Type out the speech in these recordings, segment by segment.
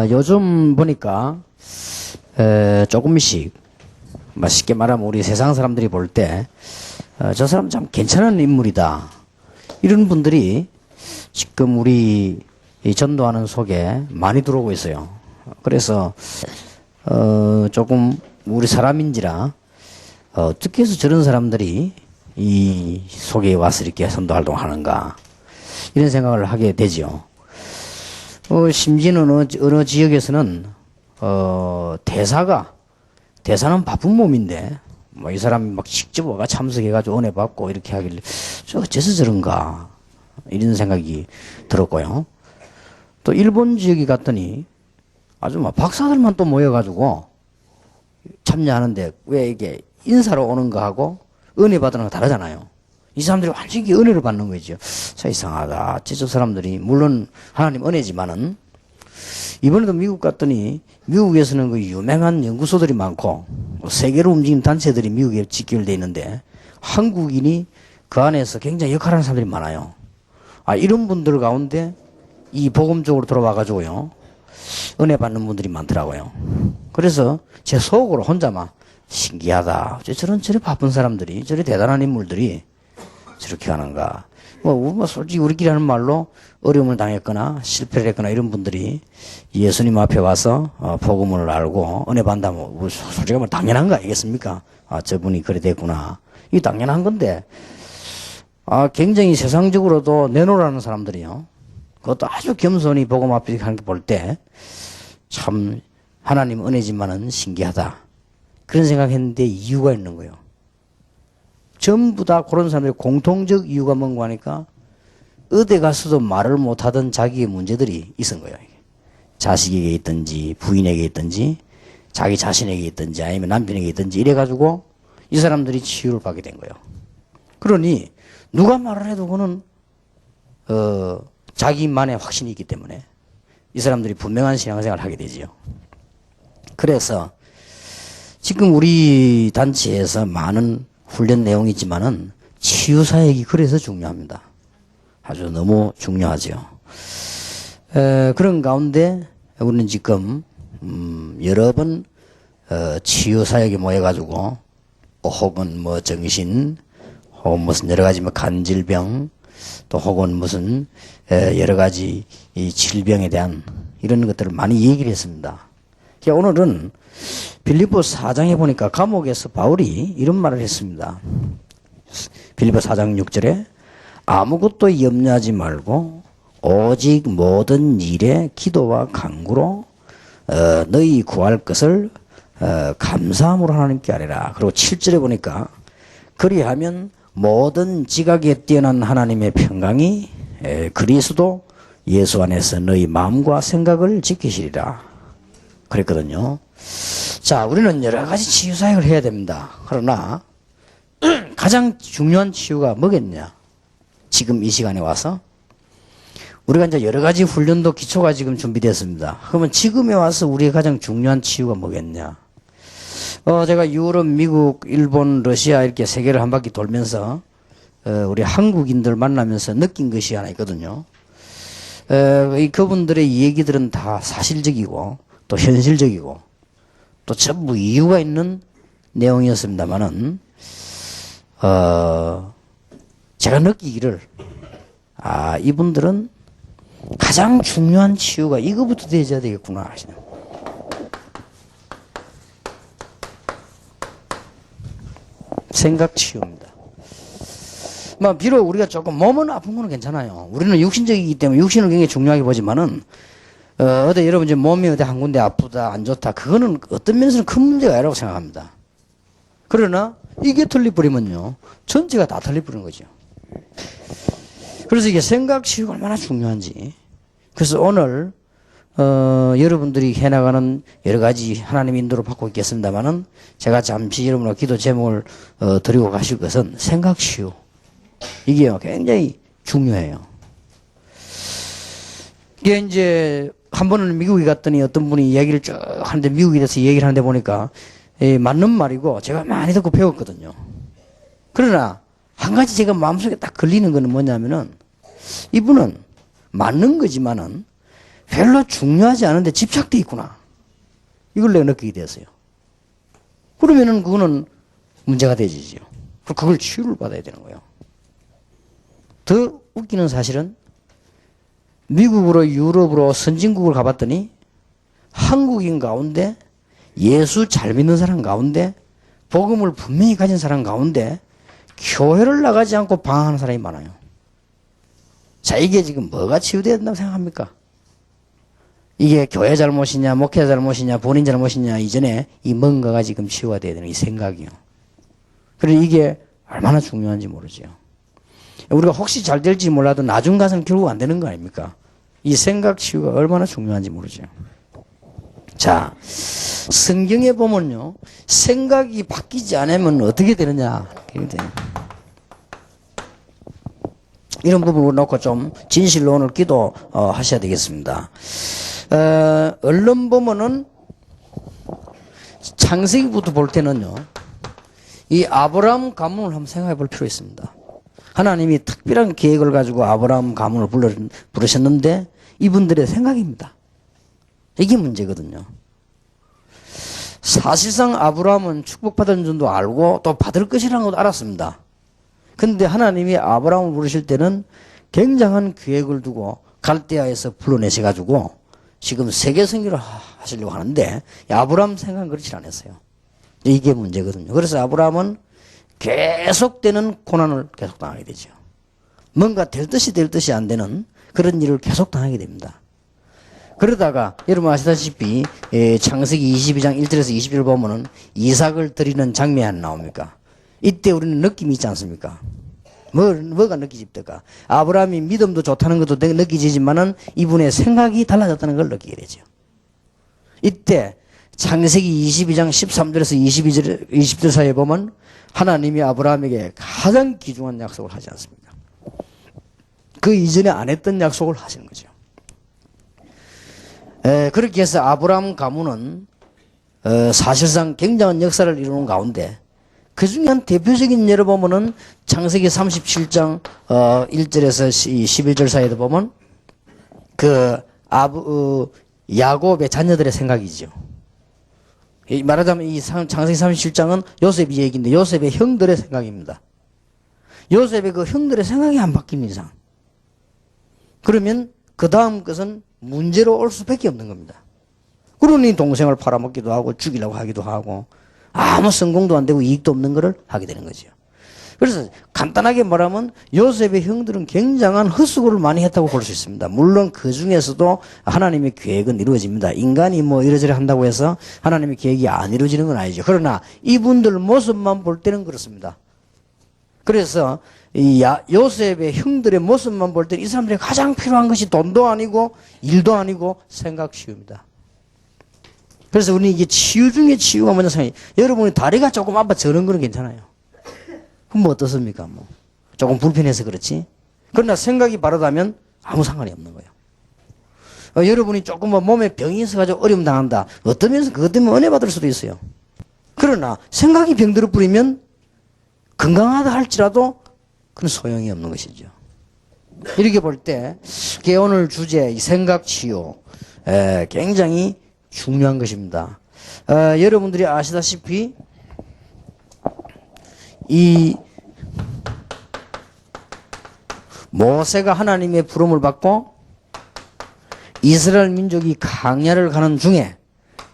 요즘 보니까 조금씩 쉽게 말하면 우리 세상 사람들이 볼 때 저 사람 참 괜찮은 인물이다 이런 분들이 지금 우리 이 전도하는 속에 많이 들어오고 있어요. 그래서 조금 우리 사람인지라 어떻게 해서 저런 사람들이 이 속에 와서 이렇게 선도 활동하는가 이런 생각을 하게 되죠. 심지어는 어느 지역에서는 대사는 바쁜 몸인데 이 사람이 막 직접 와가 참석해가지고 은혜 받고 이렇게 하길래 어째서 저런가 이런 생각이 들었고요. 또 일본 지역에 갔더니 아주 막 박사들만 또 모여가지고 참여하는데 왜 이게 인사로 오는 거하고 은혜 받는 거 다르잖아요. 이 사람들이 완전히 은혜를 받는 거죠. 참 이상하다. 저 사람들이 물론 하나님 은혜지만은 이번에도 미국 갔더니 미국에서는 그 유명한 연구소들이 많고 세계로 움직이는 단체들이 미국에 직결되어 있는데 한국인이 그 안에서 굉장히 역할하는 사람들이 많아요. 이런 분들 가운데 이 복음 쪽으로 들어와 가지고요 은혜 받는 분들이 많더라고요. 그래서 제 속으로 혼자만 신기하다. 저래 바쁜 사람들이 저래 대단한 인물들이 저렇게 하는가. 솔직히 우리끼리 하는 말로 어려움을 당했거나 실패를 했거나 이런 분들이 예수님 앞에 와서 복음을 알고 은혜 받는다면 솔직히 말 당연한 거 아니겠습니까? 저분이 그래 됐구나. 이게 당연한 건데 굉장히 세상적으로도 내놓으라는 사람들이요. 그것도 아주 겸손히 복음 앞에 하는 게 볼 때 참 하나님 은혜지만은 신기하다. 그런 생각했는데 이유가 있는 거예요. 전부 다 그런 사람들의 공통적 이유가 뭔가 하니까 어디 가서도 말을 못하던 자기의 문제들이 있은 거예요. 자식에게 있든지 부인에게 있든지 자기 자신에게 있든지 아니면 남편에게 있든지 이래가지고 이 사람들이 치유를 받게 된 거예요. 그러니 누가 말을 해도 그는 자기만의 확신이 있기 때문에 이 사람들이 분명한 신앙생활을 하게 되지요. 그래서 지금 우리 단체에서 많은 훈련 내용이 있지만은 치유사역이 그래서 중요합니다. 아주 너무 중요하죠. 그런 가운데 우리는 지금 여러 번 치유사역에 모여가지고 혹은 정신 혹은 무슨 여러 가지 간질병 또 혹은 무슨 여러 가지 이 질병에 대한 이런 것들을 많이 얘기를 했습니다. 오늘은 빌립보 4장에 보니까 감옥에서 바울이 이런 말을 했습니다. 빌립보 4장 6절에 아무것도 염려하지 말고 오직 모든 일에 기도와 간구로 너희 구할 것을 감사함으로 하나님께 아뢰라. 그리고 7절에 보니까 그리하면 모든 지각에 뛰어난 하나님의 평강이 그리스도 예수 안에서 너희 마음과 생각을 지키시리라 그랬거든요. 자, 우리는 여러 가지 치유 사역을 해야 됩니다. 그러나 가장 중요한 치유가 뭐겠냐? 지금 이 시간에 와서 우리가 이제 여러 가지 훈련도 기초가 지금 준비됐습니다. 그러면 지금에 와서 우리의 가장 중요한 치유가 뭐겠냐? 제가 유럽, 미국, 일본, 러시아 이렇게 세계를 한 바퀴 돌면서 우리 한국인들 만나면서 느낀 것이 하나 있거든요. 그분들의 얘기들은 다 사실적이고 또 현실적이고 또 전부 이유가 있는 내용이었습니다만은 제가 느끼기를 이분들은 가장 중요한 치유가 이거부터 되어야 되겠구나 하시는. 생각 치유입니다. 비록 우리가 조금 몸은 아픈 거는 괜찮아요. 우리는 육신적이기 때문에 육신을 굉장히 중요하게 보지만은 어디 여러분 이제 몸이 어디 한 군데 아프다 안 좋다 그거는 어떤 면에서는 큰 문제가 아니라고 생각합니다. 그러나 이게 틀려버리면요 전체가 다 틀려버리는 거죠. 그래서 이게 생각 치유가 얼마나 중요한지. 그래서 오늘 여러분들이 해나가는 여러 가지 하나님 인도를 받고 있겠습니다만은 제가 잠시 여러분과 기도 제목을 드리고 가실 것은 생각 치유. 이게요 굉장히 중요해요. 이게 이제 한 번은 미국에 갔더니 어떤 분이 이야기를 쭉 하는데 미국에 대해서 얘기를 하는데 보니까 맞는 말이고 제가 많이 듣고 배웠거든요. 그러나 한 가지 제가 마음속에 딱 걸리는 거는 뭐냐면은 이분은 맞는 거지만은 별로 중요하지 않은데 집착돼 있구나. 이걸 내가 느끼게 되었어요. 그러면은 그거는 문제가 되지요. 그걸 치유를 받아야 되는 거예요. 더 웃기는 사실은 미국으로 유럽으로 선진국을 가봤더니 한국인 가운데 예수 잘 믿는 사람 가운데 복음을 분명히 가진 사람 가운데 교회를 나가지 않고 방황하는 사람이 많아요. 자, 이게 지금 뭐가 치유되어야 된다고 생각합니까? 이게 교회 잘못이냐, 목회자 잘못이냐, 본인 잘못이냐, 이전에 이 뭔가가 지금 치유가 돼야 되는 이 생각이요. 그래서 이게 얼마나 중요한지 모르죠. 우리가 혹시 잘 될지 몰라도 나중 가서는 결국 안 되는 거 아닙니까? 이 생각 치유가 얼마나 중요한지 모르죠. 자, 성경에 보면요, 생각이 바뀌지 않으면 어떻게 되느냐. 이런 부분을 놓고 좀 진실로 오늘 기도 하셔야 되겠습니다. 언론 보면은 창세기부터 볼 때는요, 이 아브라함 가문을 한번 생각해 볼 필요 있습니다. 하나님이 특별한 계획을 가지고 아브라함 가문을 부르셨는데 이분들의 생각입니다. 이게 문제거든요. 사실상 아브라함은 축복받은 줄도 알고 또 받을 것이라는 것도 알았습니다. 근데 하나님이 아브라함을 부르실 때는 굉장한 계획을 두고 갈대아에서 불러내셔가지고 지금 세계 선교를 하시려고 하는데 아브라함 생각은 그렇지 않았어요. 이게 문제거든요. 그래서 아브라함은 계속되는 고난을 계속 당하게 되죠. 뭔가 될 듯이 안 되는 그런 일을 계속 당하게 됩니다. 그러다가 여러분 아시다시피 창세기 22장 1절에서 20절 보면은 이삭을 드리는 장면이 안 나옵니까? 이때 우리는 느낌이 있지 않습니까? 뭐가 느끼집니까? 아브라함이 믿음도 좋다는 것도 느끼지만은 이분의 생각이 달라졌다는 걸 느끼게 되죠. 이때 창세기 22장 13절에서 20절 사이에 보면 하나님이 아브라함에게 가장 귀중한 약속을 하지 않습니까? 그 이전에 안 했던 약속을 하시는 거죠. 그렇게 해서 아브라함 가문은 사실상 굉장한 역사를 이루는 가운데 그 중에 한 대표적인 예를 보면은 창세기 37장 1절에서 11절 사이에도 보면 야곱의 자녀들의 생각이죠. 말하자면 이 창세기 37장은 요셉이 얘기인데 요셉의 형들의 생각입니다. 요셉의 그 형들의 생각이 안 바뀌는 이상 그러면 그 다음 것은 문제로 올 수밖에 없는 겁니다. 그러니 동생을 팔아먹기도 하고 죽이려고 하기도 하고 아무 성공도 안 되고 이익도 없는 것을 하게 되는 거죠. 그래서 간단하게 말하면 요셉의 형들은 굉장한 헛수고를 많이 했다고 볼 수 있습니다. 물론 그 중에서도 하나님의 계획은 이루어집니다. 인간이 뭐 이러저러 한다고 해서 하나님의 계획이 안 이루어지는 건 아니죠. 그러나 이분들 모습만 볼 때는 그렇습니다. 그래서 요셉의 형들의 모습만 볼 때는 이 사람들이 가장 필요한 것이 돈도 아니고 일도 아니고 생각 치유입니다. 그래서 우리는 이게 치유 중에 치유가 먼저 생각해요. 여러분이 다리가 조금 아파 저런 거는 괜찮아요. 그럼 뭐 어떻습니까? 뭐 조금 불편해서 그렇지. 그러나 생각이 바르다면 아무 상관이 없는 거예요. 여러분이 조금 몸에 병이 있어가지고 어려움 당한다. 어떤 면에서 그것 때문에 은혜 받을 수도 있어요. 그러나 생각이 병들어 버리면 건강하다 할지라도 그건 소용이 없는 것이죠. 이렇게 볼 때 오늘 주제 이 생각 치유 굉장히 중요한 것입니다. 여러분들이 아시다시피 이 모세가 하나님의 부름을 받고 이스라엘 민족이 광야를 가는 중에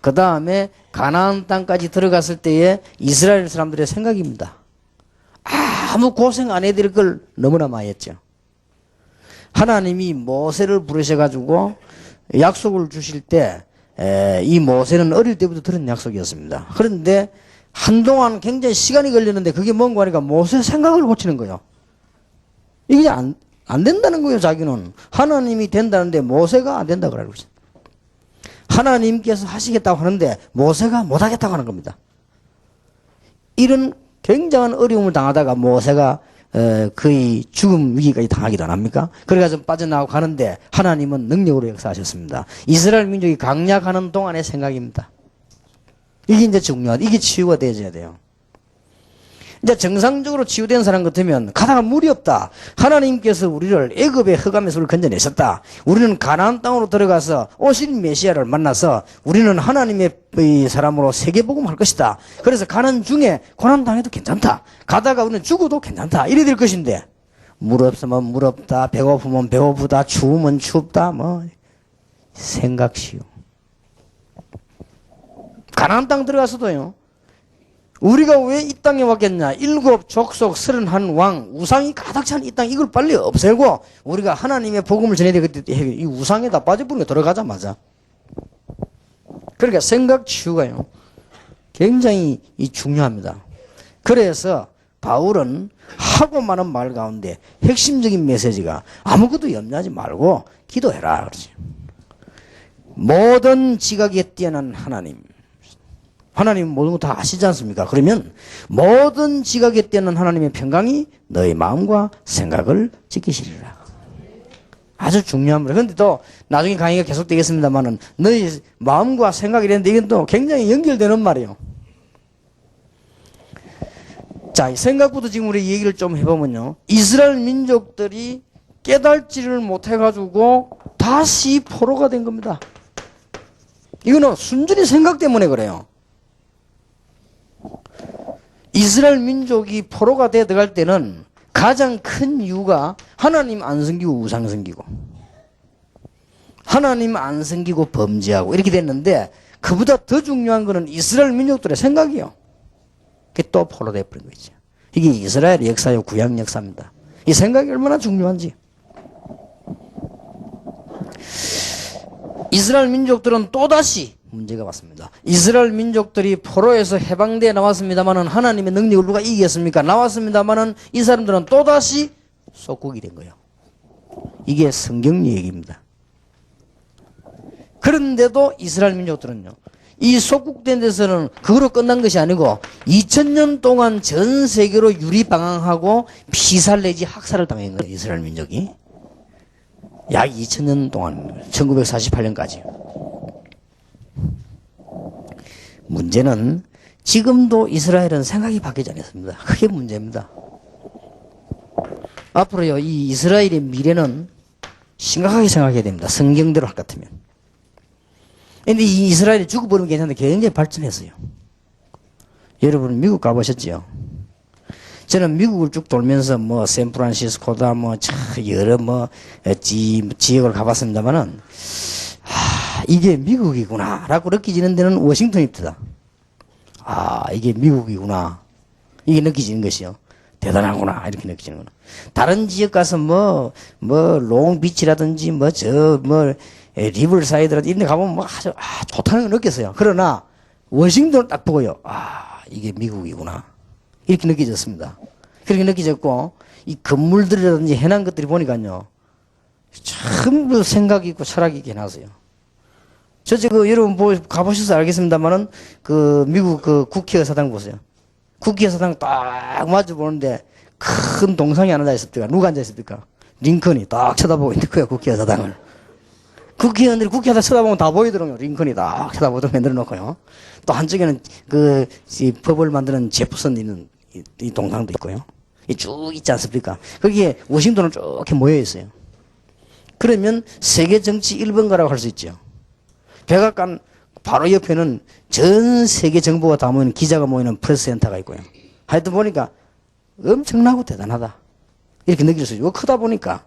그 다음에 가나안 땅까지 들어갔을 때의 이스라엘 사람들의 생각입니다. 아무 고생 안 해야 될 걸 너무나 많이 했죠. 하나님이 모세를 부르셔가지고 약속을 주실 때 이 모세는 어릴 때부터 들은 약속이었습니다. 그런데 한동안 굉장히 시간이 걸렸는데 그게 뭔가 하니까 모세 생각을 고치는 거예요. 이게 안 된다는 거예요, 자기는. 하나님이 된다는데 모세가 안 된다고 그러고 있어요. 하나님께서 하시겠다고 하는데 모세가 못하겠다고 하는 겁니다. 이런 굉장한 어려움을 당하다가 모세가 거의 죽음 위기까지 당하기도 안 합니까? 그래가지고 빠져나가고 가는데 하나님은 능력으로 역사하셨습니다. 이스라엘 민족이 강약하는 동안의 생각입니다. 이게 이제 중요하다. 이게 치유가 되어져야 돼요. 이제 정상적으로 치유된 사람 같으면 가다가 물이 없다. 하나님께서 우리를 애굽의 흑암에서 우리를 건져내셨다. 우리는 가나안 땅으로 들어가서 오실 메시아를 만나서 우리는 하나님의 사람으로 세계복음할 것이다. 그래서 가는 중에 고난 당해도 괜찮다. 가다가 우리는 죽어도 괜찮다. 이래 될 것인데 물 없으면 물 없다. 배고프면 배고프다. 추우면 춥다. 뭐 생각시오. 가나안 땅 들어가서도요. 우리가 왜 이 땅에 왔겠냐? 7 족속 31왕 우상이 가득 찬 이 땅 이걸 빨리 없애고 우리가 하나님의 복음을 전해야 되겠다. 이 우상에다 빠져버린 거 들어가자마자. 그러니까 생각 치유가요. 굉장히 중요합니다. 그래서 바울은 하고 많은 말 가운데 핵심적인 메시지가 아무것도 염려하지 말고 기도해라. 그러지. 모든 지각에 뛰어난 하나님. 하나님 모든 거 다 아시지 않습니까? 그러면 모든 지각에 뛰어난 하나님의 평강이 너의 마음과 생각을 지키시리라. 아주 중요합니다. 그런데 또 나중에 강의가 계속되겠습니다만은 너의 마음과 생각이 되는데 이건 또 굉장히 연결되는 말이에요. 자, 생각부터 지금 우리 얘기를 좀 해보면요. 이스라엘 민족들이 깨달지를 못해가지고 다시 포로가 된 겁니다. 이거는 순전히 생각 때문에 그래요. 이스라엘 민족이 포로가 되어 들어갈 때는 가장 큰 이유가 하나님 안 섬기고 우상 섬기고 하나님 안 섬기고 범죄하고 이렇게 됐는데 그보다 더 중요한 거는 이스라엘 민족들의 생각이요. 그게 또 포로 되어버린 거죠. 이게 이스라엘의 역사요. 구약 역사입니다. 이 생각이 얼마나 중요한지. 이스라엘 민족들은 또다시 문제가 왔습니다. 이스라엘 민족들이 포로에서 해방되어 나왔습니다만은 하나님의 능력을 누가 이기겠습니까? 나왔습니다만은 이 사람들은 또다시 속국이 된 거예요. 이게 성경 얘기입니다. 그런데도 이스라엘 민족들은요. 이 속국된 데서는 그거로 끝난 것이 아니고 2000년 동안 전 세계로 유리방황하고 피살 내지 학살을 당한 거예요. 이스라엘 민족이. 약 2000년 동안 1948년까지. 문제는 지금도 이스라엘은 생각이 바뀌지 않았습니다. 그게 문제입니다. 앞으로요, 이 이스라엘의 미래는 심각하게 생각해야 됩니다. 성경대로 할 것 같으면. 근데 이 이스라엘이 죽어버리면 괜찮은데 굉장히 발전했어요. 여러분 미국 가보셨죠? 저는 미국을 쭉 돌면서 뭐 샌프란시스코다 뭐 여러 뭐 지역을 가봤습니다만은 이게 미국이구나 라고 느껴지는 데는 워싱턴입니다. 이게 미국이구나. 이게 느껴지는 것이요. 대단하구나 이렇게 느껴지는구나. 다른 지역 가서 뭐 롱비치라든지 리버사이드라든지 이런 데 가보면 뭐 아주 좋다는 걸 느꼈어요. 그러나 워싱턴을 딱 보고요. 이게 미국이구나. 이렇게 느껴졌습니다. 그렇게 느껴졌고 이 건물들이라든지 해난 것들이 보니까요. 전부 생각이 있고 철학이 있게 해놨어요. 여러분 가보셔서 알겠습니다만은 미국 국회의사당 보세요. 국회의사당 딱 마주 보는데 큰 동상이 하나 앉아있습니까? 누가 앉아있습니까? 링컨이 딱 쳐다보고 있는 거예요. 국회의사당을. 국회의원들이 국회의사당 쳐다보면 다 보이더라고요. 링컨이 딱 쳐다보도록 만들어 놓고요. 또 한쪽에는 법을 만드는 제프슨 있는 이 동상도 있고요. 쭉 있지 않습니까? 거기에 워싱턴은 쭉 이렇게 모여 있어요. 그러면 세계 정치 1번가라고 할 수 있죠. 백악관 바로 옆에는 전 세계 정보가 다 모이는 기자가 모이는 프레스 센터가 있고요. 하여튼 보니까 엄청나고 대단하다. 이렇게 느낄 수 있죠. 크다 보니까.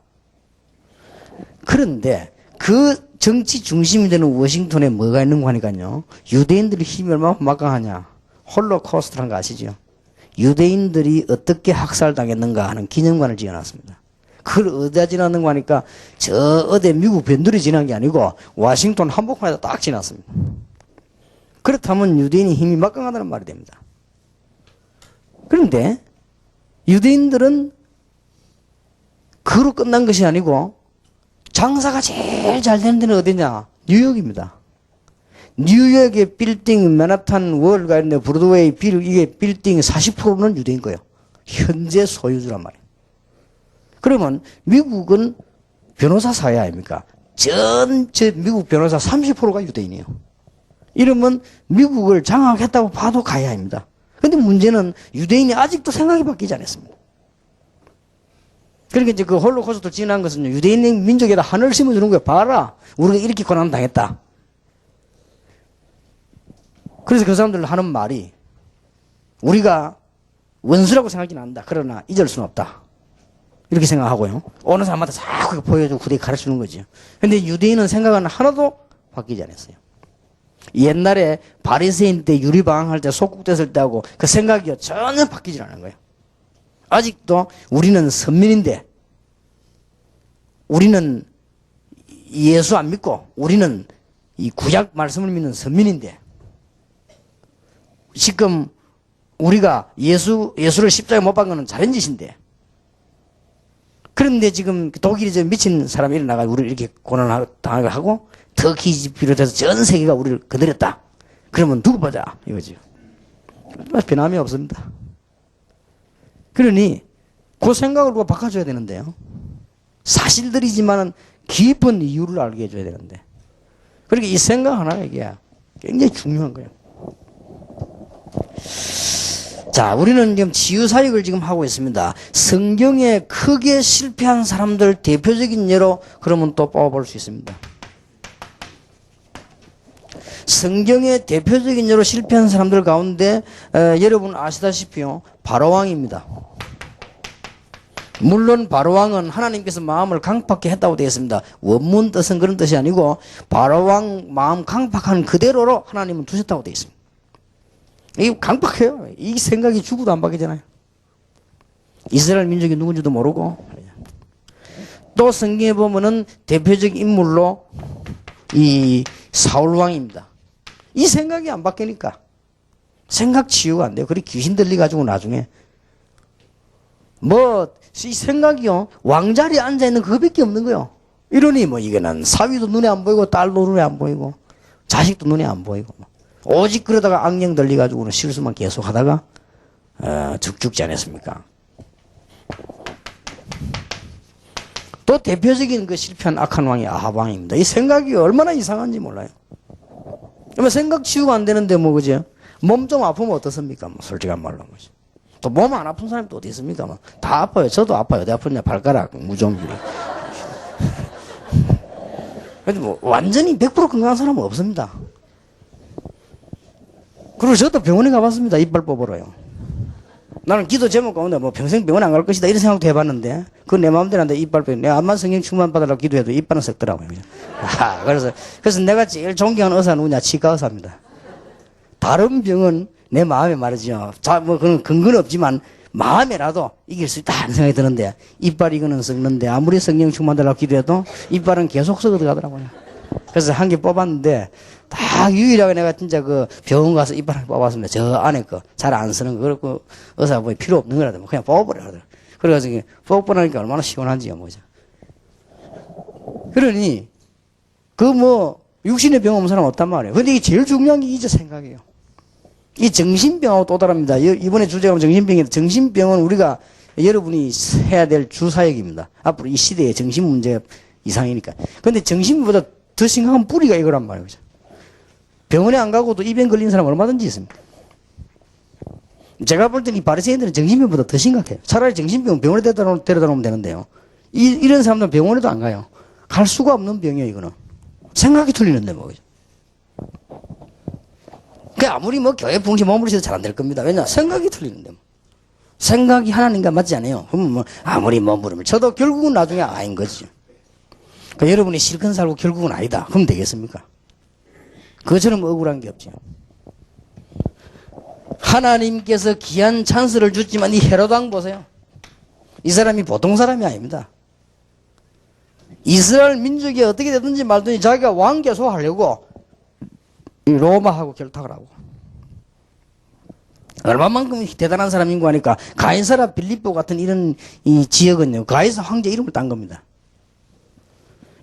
그런데 그 정치 중심이 되는 워싱턴에 뭐가 있는 거 하니까요. 유대인들의 힘이 얼마나 막강하냐. 홀로코스트라는 거 아시죠? 유대인들이 어떻게 학살당했는가 하는 기념관을 지어놨습니다. 그걸 어디다 지났는가 하니까 어디 미국 변두리 지난 게 아니고 워싱턴 한복판에다 딱 지났습니다. 그렇다면 유대인이 힘이 막강하다는 말이 됩니다. 그런데 유대인들은 그로 끝난 것이 아니고 장사가 제일 잘 되는 데는 어디냐? 뉴욕입니다. 뉴욕의 빌딩, 맨하탄 월가 있는데 브로드웨이 이게 빌딩 40%는 유대인 거예요. 현재 소유주란 말이에요. 그러면 미국은 변호사 사회 아닙니까? 전체 미국 변호사 30%가 유대인이에요. 이러면 미국을 장악했다고 봐도 가야 합니다. 근데 문제는 유대인이 아직도 생각이 바뀌지 않았습니다. 그러니까 이제 그 홀로코스트를 지난 것은 유대인 민족에다 하늘을 심어주는 거예요. 봐라. 우리가 이렇게 고난 당했다. 그래서 그 사람들 하는 말이 우리가 원수라고 생각이 난다. 그러나 잊을 수는 없다. 이렇게 생각하고요. 어느 사람마다 자꾸 보여주고 후대에 가르치는 거죠. 근데 유대인은 생각은 하나도 바뀌지 않았어요. 옛날에 바리새인 때 유리방황할 때 속국됐을 때하고 그 생각이 전혀 바뀌지 않은 거예요. 아직도 우리는 선민인데 우리는 예수 안 믿고 우리는 이 구약 말씀을 믿는 선민인데 지금 우리가 예수를 십자가에 못 박은 건 잘한 짓인데 그런데 지금 독일이 저 미친 사람이 일어나가지고 우리를 이렇게 고난을 당하게 하고 터키 비롯해서 전 세계가 우리를 거느렸다. 그러면 두고 보자 이거죠. 변함이 없습니다. 그러니 그 생각을 누가 바꿔줘야 되는데요. 사실들이지만은 깊은 이유를 알게 해줘야 되는데. 그러니까 이 생각 하나가 이게 굉장히 중요한 거예요. 자, 우리는 지금 치유사역을 지금 하고 있습니다. 성경에 크게 실패한 사람들 대표적인 예로 그러면 또 뽑아볼 수 있습니다. 성경의 대표적인 예로 실패한 사람들 가운데 여러분 아시다시피요. 바로왕입니다. 물론 바로왕은 하나님께서 마음을 강팍하게 했다고 되어 있습니다. 원문 뜻은 그런 뜻이 아니고 바로왕 마음 강팍한 그대로로 하나님은 두셨다고 되어 있습니다. 이게 강팍해요. 이 생각이 죽어도 안 바뀌잖아요. 이스라엘 민족이 누군지도 모르고. 또 성경에 보면은 대표적 인물로 이 사울왕입니다. 이 생각이 안 바뀌니까 생각 치유가 안 돼요. 그리고 귀신 들려가지고 나중에 이 생각이요 왕자리에 앉아있는 그거밖에 없는 거예요. 이러니 이거는 사위도 눈에 안 보이고 딸도 눈에 안 보이고 자식도 눈에 안 보이고 오직 그러다가 악령 들려가지고는 실수만 계속 하다가 죽지 않았습니까? 또 대표적인 그 실패한 악한 왕이 아합 왕입니다. 이 생각이 얼마나 이상한지 몰라요. 생각 치유가 안 되는데 그죠? 몸 좀 아프면 어떻습니까? 솔직한 말로 뭐지. 또 몸 안 아픈 사람이 또 어디 있습니까? 다 아파요. 저도 아파요. 어디 아프냐? 발가락, 무좀기. 근데 완전히 100% 건강한 사람은 없습니다. 그리고 저도 병원에 가봤습니다. 이빨 뽑으러요. 나는 기도 제목 가운데 평생 병원 안 갈 것이다 이런 생각도 해봤는데 그건 내 마음대로 한데 이빨 빼. 내가 암만 성령 충만 받으라고 기도해도 이빨은 썩더라고요. 그래서 내가 제일 존경하는 의사는 누구냐? 치과 의사입니다. 다른 병은 내 마음에 말이죠. 그건 근거는 없지만 마음에라도 이길 수 있다 하는 생각이 드는데 이빨 이거는 썩는데 아무리 성령 충만 받으라고 기도해도 이빨은 계속 썩어 들어가더라고요. 그래서 한 개 뽑았는데 다 유일하게 내가 진짜 그 병원 가서 이빨을 뽑았습니다. 저 안에 거 잘 안 쓰는 거 그렇고 의사 필요 없는 거라도 그냥 뽑아버려 하더라고요. 그래가지고 뽑아보니까 얼마나 시원한지요 뭐죠. 그러니 육신의 병 없는 사람 없단 말이에요. 근데 이게 제일 중요한 게 이제 생각이에요. 이 정신병하고 또 다릅니다. 이번에 주제가 정신병인데 정신병은 우리가 여러분이 해야 될 주사역입니다. 앞으로 이 시대의 정신 문제 이상이니까. 근데 정신보다 더 심각한 뿌리가 이거란 말이에요. 병원에 안 가고도 입에 걸린 사람 얼마든지 있습니다. 제가 볼 때는 이 바리새인들은 정신병보다 더 심각해요. 차라리 정신병 병원에 데려다 놓으면 되는데요. 이런 사람들은 병원에도 안 가요. 갈 수가 없는 병이에요, 이거는. 생각이 틀리는데 그죠. 아무리 교회 붕시 머무르셔도 잘 안 될 겁니다. 왜냐? 생각이 틀리는데. 생각이 하나님과 맞지 않아요. 그러면 아무리 머무르면 저도 결국은 나중에 아닌 거지. 여러분이 실컷 살고 결국은 아니다. 그럼 되겠습니까? 그것처럼 억울한 게 없죠. 하나님께서 귀한 찬스를 줬지만 이 헤롯 왕 보세요. 이 사람이 보통 사람이 아닙니다. 이스라엘 민족이 어떻게 되든지 말든지 자기가 왕 계속하려고 로마하고 결탁을 하고 얼마만큼 대단한 사람인고 하니까 가이사라 빌립보 같은 이런 이 지역은요 가이사 황제 이름을 딴 겁니다.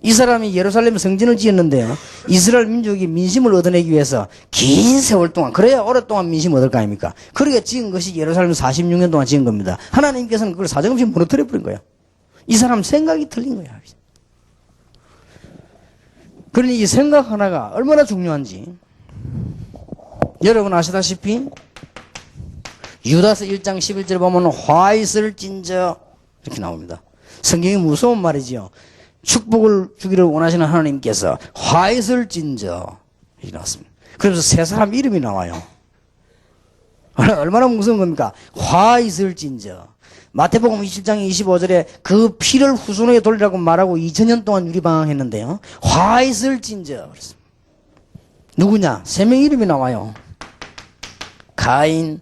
이 사람이 예루살렘 성전을 지었는데요 이스라엘 민족이 민심을 얻어내기 위해서 긴 세월 동안 그래야 오랫동안 민심 얻을 거 아닙니까? 그러게 지은 것이 예루살렘 46년 동안 지은 겁니다. 하나님께서는 그걸 사정없이 무너뜨려 버린 거예요. 이 사람 생각이 틀린 거야. 그러니 이 생각 하나가 얼마나 중요한지 여러분 아시다시피 유다서 1장 11절에 보면 화 있을 진저 이렇게 나옵니다. 성경이 무서운 말이지요. 축복을 주기를 원하시는 하나님께서 화 있을 진저 이렇게 나왔습니다. 그래서 세 사람 이름이 나와요. 얼마나 무서운 겁니까? 화 있을 진저. 마태복음 27장 25절에 그 피를 후손에게 돌리라고 말하고 2000년 동안 유리방황했는데요. 화 있을 진저. 누구냐? 세 명 이름이 나와요. 가인,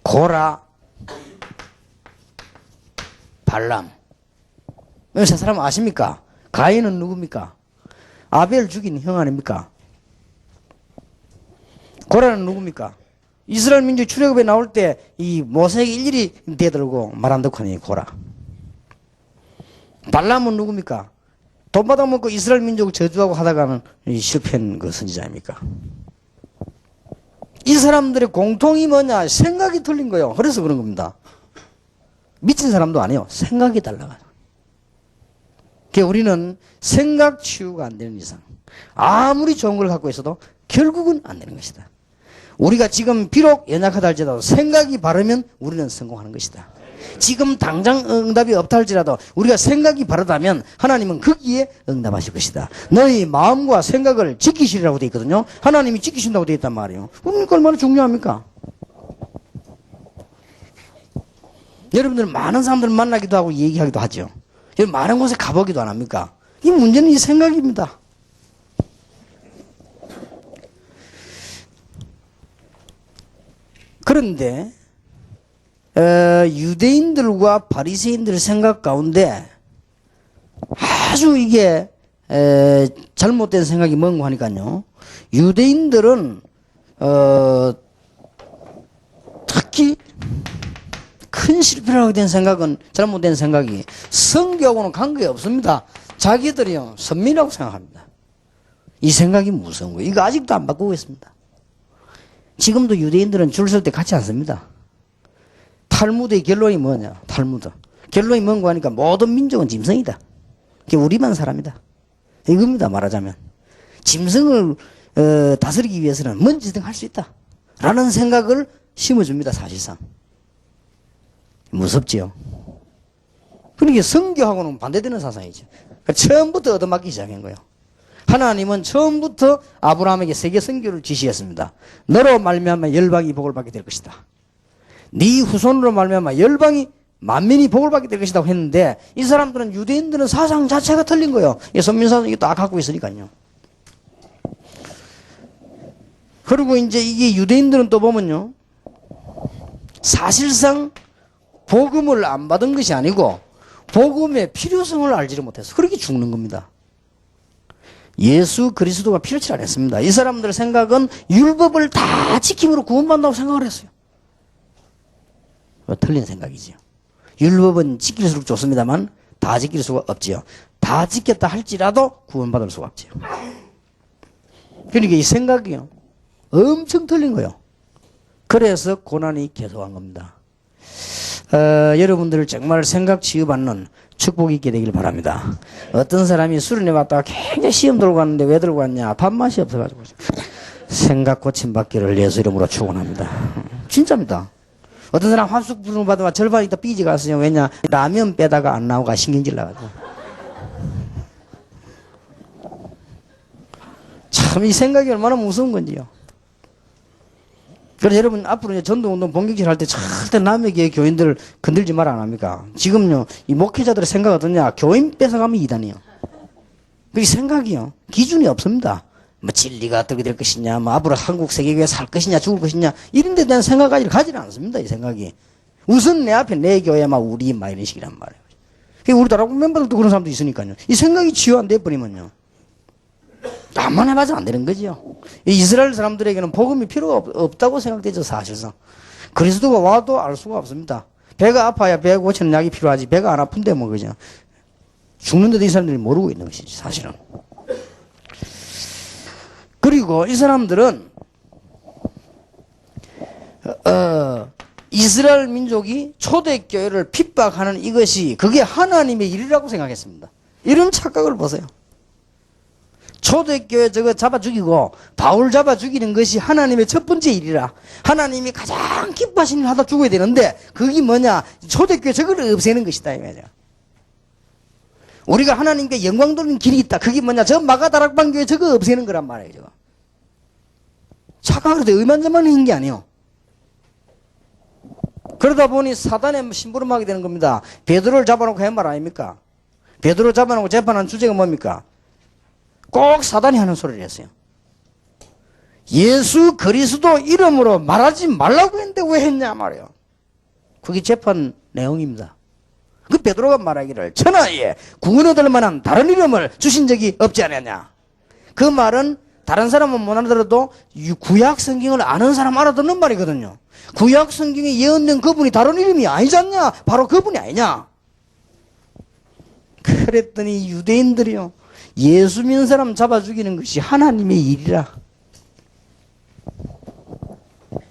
고라, 발람. 이 세 사람 아십니까? 가인은 누굽니까? 아벨 죽인 형 아닙니까? 고라는 누굽니까? 이스라엘 민족 출애굽에 나올 때 이 모세에게 일일이 대들고 말 안 듣고 하니 고라. 발람은 누굽니까? 돈 받아먹고 이스라엘 민족을 저주하고 하다가는 실패한 그 선지자입니까? 이 사람들의 공통이 뭐냐? 생각이 틀린 거예요. 그래서 그런 겁니다. 미친 사람도 아니에요. 생각이 달라가요. 그러니까 우리는 생각 치유가 안 되는 이상 아무리 좋은 걸 갖고 있어도 결국은 안 되는 것이다. 우리가 지금 비록 연약하다 할지라도 생각이 바르면 우리는 성공하는 것이다. 지금 당장 응답이 없다 할지라도 우리가 생각이 바르다면 하나님은 거기에 응답하실 것이다. 너희 마음과 생각을 지키시리라고 되어 있거든요. 하나님이 지키신다고 되어 있단 말이에요. 그러니까 얼마나 중요합니까? 여러분들 많은 사람들 만나기도 하고 얘기하기도 하죠. 많은 곳에 가보기도 안 합니까? 이 문제는 이 생각입니다. 그런데 유대인들과 바리새인들 생각 가운데 아주 이게 잘못된 생각이 뭔가 하니까요. 유대인들은 특히 큰 실패라고 된 생각은 잘못된 생각이 성경하고는 관계가 없습니다. 자기들이요 선민이라고 생각합니다. 이 생각이 무서운 거예요. 이거 아직도 안 바꾸고 있습니다. 지금도 유대인들은 줄 설 때 같이 앉습니다. 탈무드의 결론이 뭐냐? 탈무드. 결론이 뭔가 하니까 모든 민족은 짐승이다. 그게 우리만 사람이다. 이겁니다. 말하자면. 짐승을 다스리기 위해서는 뭔지든 할 수 있다. 라는 생각을 심어줍니다. 사실상. 무섭지요. 그러니까 성교하고는 반대되는 사상이죠. 그러니까 처음부터 얻어맞기 시작한 거예요. 하나님은 처음부터 아브라함에게 세계 선교를 지시했습니다. 너로 말미암아 열방이 복을 받게 될 것이다. 네 후손으로 말미암아 열방이 만민이 복을 받게 될 것이라고 했는데 이 사람들은 유대인들은 사상 자체가 틀린 거예요. 이 선민사상 이거 딱 갖고 있으니까요. 그리고 이제 이게 유대인들은 또 보면요. 사실상 복음을 안 받은 것이 아니고 복음의 필요성을 알지를 못해서 그렇게 죽는 겁니다. 예수 그리스도가 필요치 않았습니다. 이 사람들의 생각은 율법을 다 지킴으로 구원받는다고 생각을 했어요. 틀린 생각이지요. 율법은 지킬수록 좋습니다만 다 지킬 수가 없지요. 다 지켰다 할지라도 구원받을 수가 없지요. 그러니까 이 생각이요. 엄청 틀린 거예요. 그래서 고난이 계속한 겁니다. 여러분들 정말 생각 치유받는 축복이 있게 되길 바랍니다. 어떤 사람이 수련회 왔다가 굉장히 시험 들고 갔는데 왜 들고 왔냐? 밥맛이 없어가지고. 생각 고침받기를 예수 이름으로 축원합니다. 진짜입니다. 어떤 사람 합숙 부름 받으면 절반 있다 삐지 갔어요. 왜냐? 라면 빼다가 안 나오고 신경질 나가지고. 참 이 생각이 얼마나 무서운 건지요. 그래서 여러분 앞으로 이제 전도운동 본격질 할 때 절대 남의 교회 교인들을 건들지 말아 안 합니까? 지금요 이 목회자들의 생각 어떠냐? 교인 뺏어가면 이단이요. 그 생각이요 기준이 없습니다. 뭐 진리가 어떻게 될 것이냐, 뭐 앞으로 한국 세계교회 살 것이냐, 죽을 것이냐 이런 데 대한 생각까지 가지는 않습니다. 이 생각이 우선 내 앞에 내 교회 막 우리 막 이런 식이란 말이에요. 우리 다락방 멤버들도 그런 사람도 있으니까요. 이 생각이 치유 안 돼버리면요. 암만 해봐서 안 되는 거죠. 이스라엘 사람들에게는 복음이 필요가 없다고 생각되죠, 사실상. 그리스도가 와도 알 수가 없습니다. 배가 아파야 배 고치는 약이 필요하지, 배가 안 아픈데 뭐, 그죠. 죽는데도 이 사람들이 모르고 있는 것이지, 사실은. 그리고 이 사람들은, 이스라엘 민족이 초대교회를 핍박하는 이것이, 그게 하나님의 일이라고 생각했습니다. 이런 착각을 보세요. 초대교회 저거 잡아 죽이고 바울 잡아 죽이는 것이 하나님의 첫 번째 일이라. 하나님이 가장 기뻐하시는 일 하다 죽어야 되는데 그게 뭐냐? 초대교회 저거를 없애는 것이다 이 말이야. 우리가 하나님께 영광 돌리는 길이 있다. 그게 뭐냐? 저 마가다락방 교회 저거 없애는 거란 말이에요. 저거. 착각을 해도 의만저만 한 게 아니에요. 그러다 보니 사단의 심부름하게 되는 겁니다. 베드로를 잡아놓고 한 말 아닙니까? 베드로 잡아놓고 재판한 주제가 뭡니까? 꼭 사단이 하는 소리를 했어요. 예수 그리스도 이름으로 말하지 말라고 했는데 왜 했냐 말이에요. 그게 재판 내용입니다. 그 베드로가 말하기를 천하에 구원 얻을 만한 다른 이름을 주신 적이 없지 않았냐. 그 말은 다른 사람은 못 알아들어도 구약 성경을 아는 사람 알아듣는 말이거든요. 구약 성경에 예언된 그분이 다른 이름이 아니지 않냐. 바로 그분이 아니냐. 그랬더니 유대인들이요, 예수 믿는 사람 잡아 죽이는 것이 하나님의 일이라.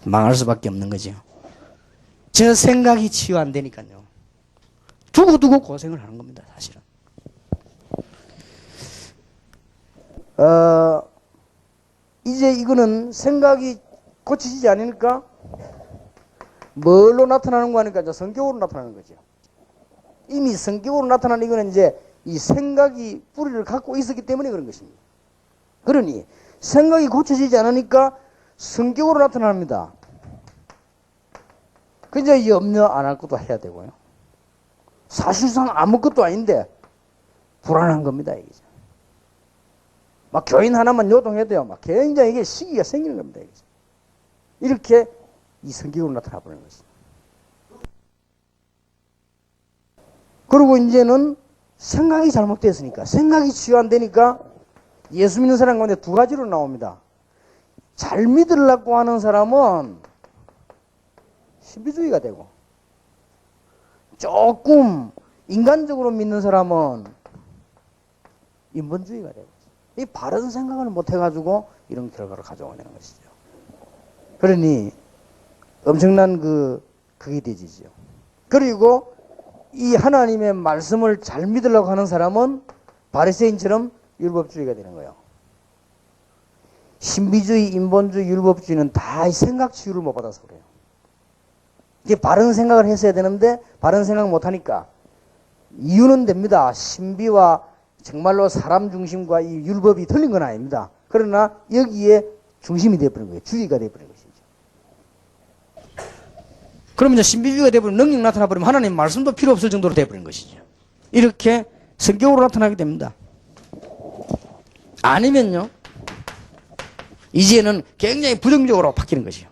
망할 수밖에 없는 거죠. 저 생각이 치유 안 되니까요. 두고두고 고생을 하는 겁니다, 사실은. 이제 이거는 생각이 고쳐지지 않으니까 뭘로 나타나는 거 하니까 이제 성격으로 나타나는 거죠. 이미 성격으로 나타나는 이거는 이제 이 생각이 뿌리를 갖고 있었기 때문에 그런 것입니다. 그러니 생각이 고쳐지지 않으니까 성격으로 나타납니다. 그 이제 염려 안 할 것도 해야 되고요. 사실상 아무것도 아닌데 불안한 겁니다, 이게. 막 교인 하나만 요동해도요, 막 굉장히 이게 시기가 생기는 겁니다, 이게. 이렇게 이 성격으로 나타나 버리는 것입니다. 그리고 이제는 생각이 잘못됐으니까, 생각이 치유 안 되니까 예수 믿는 사람 가운데 두 가지로 나옵니다. 잘 믿으려고 하는 사람은 신비주의가 되고, 조금 인간적으로 믿는 사람은 인본주의가 되고, 이 바른 생각을 못 해가지고 이런 결과를 가져오는 것이죠. 그러니 엄청난 그게 되지죠. 그리고 이 하나님의 말씀을 잘 믿으려고 하는 사람은 바리새인처럼 율법주의가 되는 거예요. 신비주의, 인본주의, 율법주의는 다 생각 치유를 못 받아서 그래요. 이게 바른 생각을 했어야 되는데 바른 생각 못 하니까 이유는 됩니다. 신비와 정말로 사람 중심과 이 율법이 틀린 건 아닙니다. 그러나 여기에 중심이 되어버린 거예요. 주의가 되어버린 것이죠. 그러면 이제 신비주의가 되어버리면 능력 나타나버리면 하나님 말씀도 필요 없을 정도로 되어버린 것이죠. 이렇게 성격으로 나타나게 됩니다. 아니면요, 이제는 굉장히 부정적으로 바뀌는 것이요.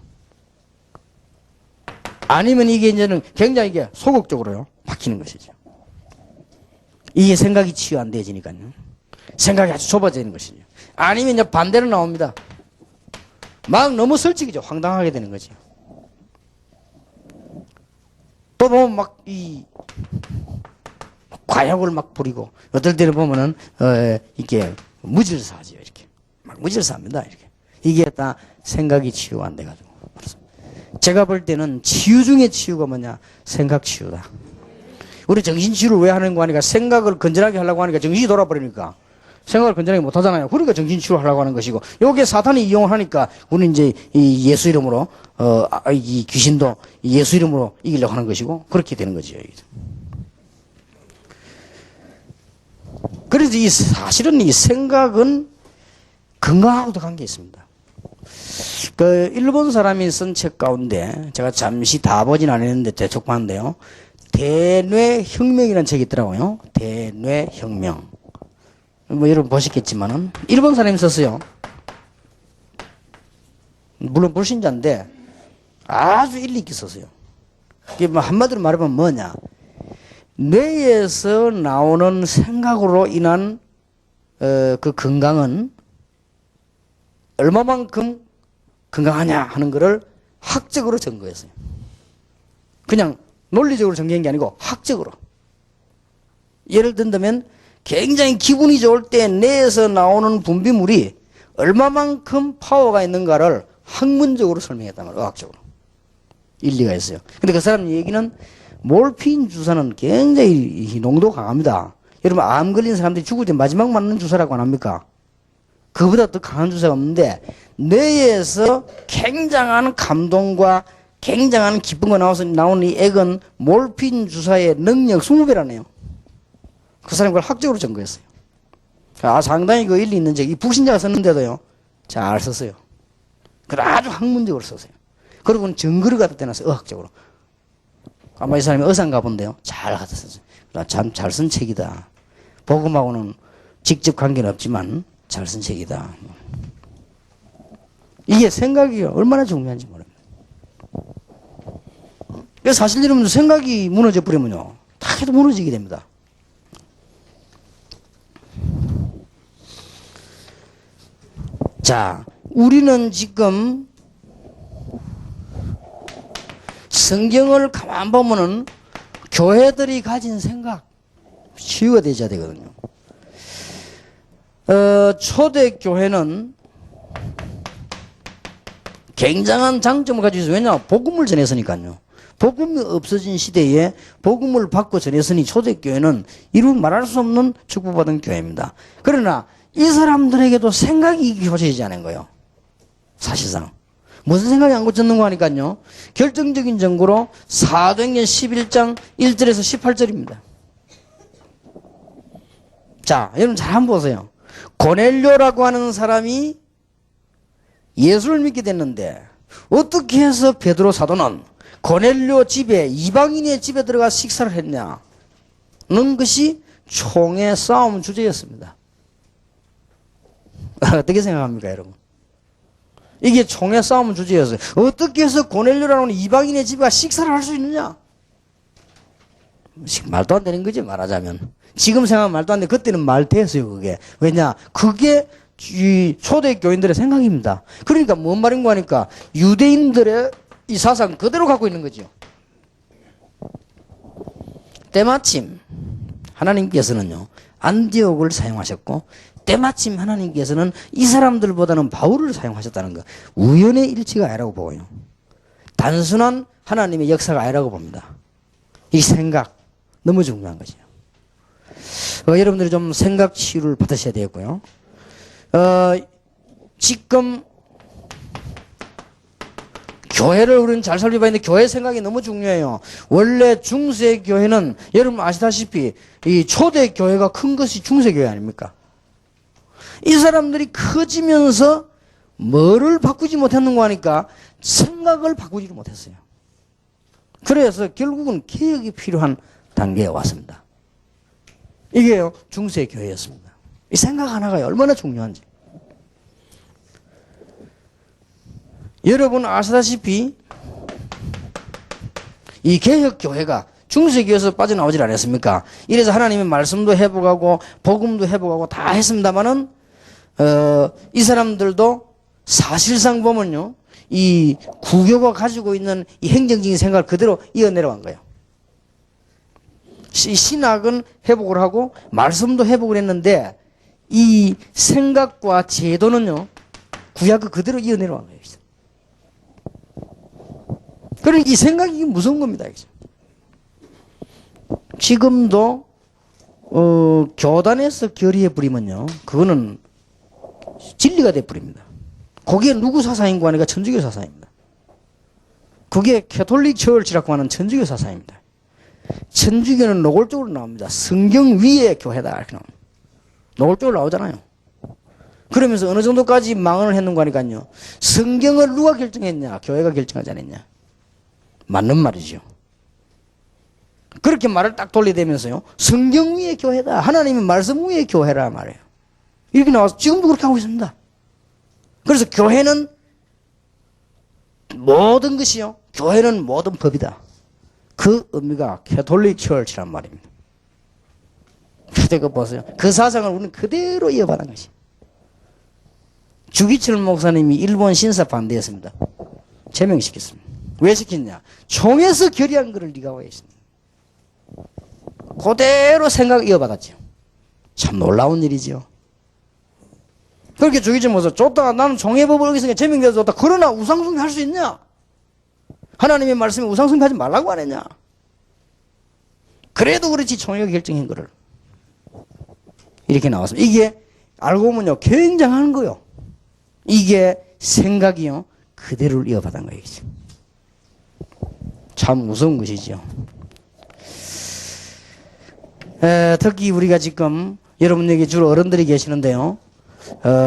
아니면 이게 이제는 굉장히 이게 소극적으로요 바뀌는 것이죠. 이게 생각이 치유 안 되어지니까요. 생각이 아주 좁아지는 것이죠. 아니면 이제 반대로 나옵니다. 막 너무 솔직이죠. 황당하게 되는 거죠. 또 보면 막 과욕을 막 부리고, 어떨 때는 보면은 이게 무질서하죠. 이렇게 막 무질서합니다. 이렇게 이게 다 생각이 치유 안 돼가지고. 제가 볼 때는 치유 중에 치유가 뭐냐? 생각 치유다. 우리 정신치유를 왜 하는 거 하니까 생각을 건전하게 하려고 하니까 정신이 돌아버리니까 생각을 건전하게 못 하잖아요. 그러니까 정신치유를 하려고 하는 것이고, 요게 사탄이 이용을 하니까 우리는 이제 이 예수 이름으로 이 귀신도 예수 이름으로 이기려고 하는 것이고, 그렇게 되는 거죠. 그래서 사실은 이 생각은 건강하고도 관계 있습니다. 일본 사람이 쓴 책 가운데 제가 잠시 다 보진 않았는데 대충 봤는데요. 대뇌혁명이라는 책이 있더라고요. 대뇌혁명. 뭐 여러분 보셨겠지만은 일본 사람이 썼어요. 물론 불신자인데 아주 일리 있게 썼어요. 이게 뭐 한마디로 말하면 뭐냐? 뇌에서 나오는 생각으로 인한 그 건강은 얼마만큼 건강하냐 하는 것을 학적으로 증거했어요. 그냥 논리적으로 전개한 게 아니고 학적으로. 예를 든다면 굉장히 기분이 좋을 때 뇌에서 나오는 분비물이 얼마만큼 파워가 있는가를 학문적으로 설명했단 말이에요. 의학적으로. 일리가 있어요. 근데 그 사람 얘기는 몰핀 주사는 굉장히 농도가 강합니다. 여러분 암 걸린 사람들이 죽을 때 마지막 맞는 주사라고 안 합니까? 그보다 더 강한 주사가 없는데 뇌에서 굉장한 감동과 굉장한 기쁨과 나오는 이 액은 몰핀 주사의 능력 20배라네요. 그 사람이 그걸 학적으로 증거했어요. 상당히 그 일리 있는 이 북신자가 썼는데도요, 잘 썼어요. 그걸 아주 학문적으로 썼어요. 그리고는 증거를 갖다 대놨어요, 의학적으로. 아마 이 사람이 의사인가 본데요, 잘 갖다 썼어요. 참 잘 쓴 책이다. 복음하고는 직접 관계는 없지만 잘 쓴 책이다. 이게 생각이 얼마나 중요한지 모릅니다. 그래서 사실 여러분들 생각이 무너져 버리면요, 다 해도 무너지게 됩니다. 자, 우리는 지금 성경을 가만 보면은 교회들이 가진 생각 치유가 되셔야 되거든요. 초대교회는 굉장한 장점을 가지고 있어요. 왜냐? 복음을 전했으니까요. 복음이 없어진 시대에 복음을 받고 전했으니 초대교회는 이루 말할 수 없는 축복받은 교회입니다. 그러나 이 사람들에게도 생각이 고쳐지지 않은 거예요. 사실상. 무슨 생각이 안 고쳤는 거 하니까요. 결정적인 증거로 사도행전 11장 1절에서 18절입니다. 자, 여러분 잘 한번 보세요. 고넬료라고 하는 사람이 예수를 믿게 됐는데 어떻게 해서 베드로 사도는 고넬료 집에 이방인의 집에 들어가 식사를 했냐는 것이 총의 싸움 주제였습니다. 어떻게 생각합니까, 여러분? 이게 총의 싸움 주제였어요. 어떻게 해서 고넬료라는 이방인의 집에 식사를 할 수 있느냐? 말도 안 되는 거지, 말하자면. 지금 생각하면 말도 안 돼. 그때는 말 됐어요, 그게. 왜냐? 그게 이 초대교인들의 생각입니다. 그러니까 뭔 말인가 하니까 유대인들의 이 사상 그대로 갖고 있는 거죠. 때마침 하나님께서는요, 안디옥을 사용하셨고 때마침 하나님께서는 이 사람들보다는 바울을 사용하셨다는 거, 우연의 일치가 아니라고 보고요. 단순한 하나님의 역사가 아니라고 봅니다. 이 생각 너무 중요한 거죠. 여러분들이 좀 생각 치유를 받으셔야 되고요. 지금 교회를 우리는 잘 살펴봐야 하는데 교회 생각이 너무 중요해요. 원래 중세 교회는 여러분 아시다시피 이 초대 교회가 큰 것이 중세 교회 아닙니까? 이 사람들이 커지면서 뭐를 바꾸지 못했는가 하니까 생각을 바꾸지를 못했어요. 그래서 결국은 개혁이 필요한 단계에 왔습니다. 이게요, 중세 교회였습니다. 이 생각 하나가 얼마나 중요한지. 여러분 아시다시피 이 개혁 교회가 중세 교회에서 빠져나오질 않았습니까? 이래서 하나님의 말씀도 회복하고 복음도 회복하고 다 했습니다만은 이 사람들도 사실상 보면요, 이 구교가 가지고 있는 이 행정적인 생각을 그대로 이어내려간 거예요. 신학은 회복을 하고 말씀도 회복을 했는데 이 생각과 제도는요, 구약을 그대로 이어내려간 거예요. 그러니까 이 생각이 무서운 겁니다. 지금도 교단에서 결의해 버리면요, 그거는 진리가 돼 버립니다. 그게 누구 사상인가 하니까 천주교 사상입니다. 그게 캐톨릭 처치라고 하는 천주교 사상입니다. 천주교는 노골적으로 나옵니다. 성경 위의 교회다 이렇게 나옵니다. 노골적으로 나오잖아요. 그러면서 어느 정도까지 망언을 했는가 하니까요, 성경을 누가 결정했냐? 교회가 결정하지 않았냐? 맞는 말이죠. 그렇게 말을 딱 돌려대면서요, 성경 위의 교회다, 하나님의 말씀 위의 교회라 말이에요. 이렇게 나와서 지금도 그렇게 하고 있습니다. 그래서 교회는 모든 것이요, 교회는 모든 법이다. 그 의미가 캐톨릭 처치란 말입니다. 그거 보세요. 그 사상을 우리는 그대로 이어받은 것이. 주기철 목사님이 일본 신사 반대했습니다. 제명시켰습니다. 왜 시켰냐? 총에서 결의한 것을 네가 왜 했습니까? 그대로 생각 이어받았죠. 참 놀라운 일이죠. 그렇게 주기철 목사, 좋다, 나는 종회법을 어기서 제명돼서 좋다. 그러나 우상숭배 할 수 있냐? 하나님의 말씀에 우상숭배 하지 말라고 안 했냐? 그래도 그렇지 총회가 결정한 거를. 이렇게 나왔습니다. 이게 알고 보면요, 굉장한 거요. 이게 생각이요, 그대로를 이어받은 거예요. 참 무서운 것이죠. 특히 우리가 지금 여러분에게 주로 어른들이 계시는데요.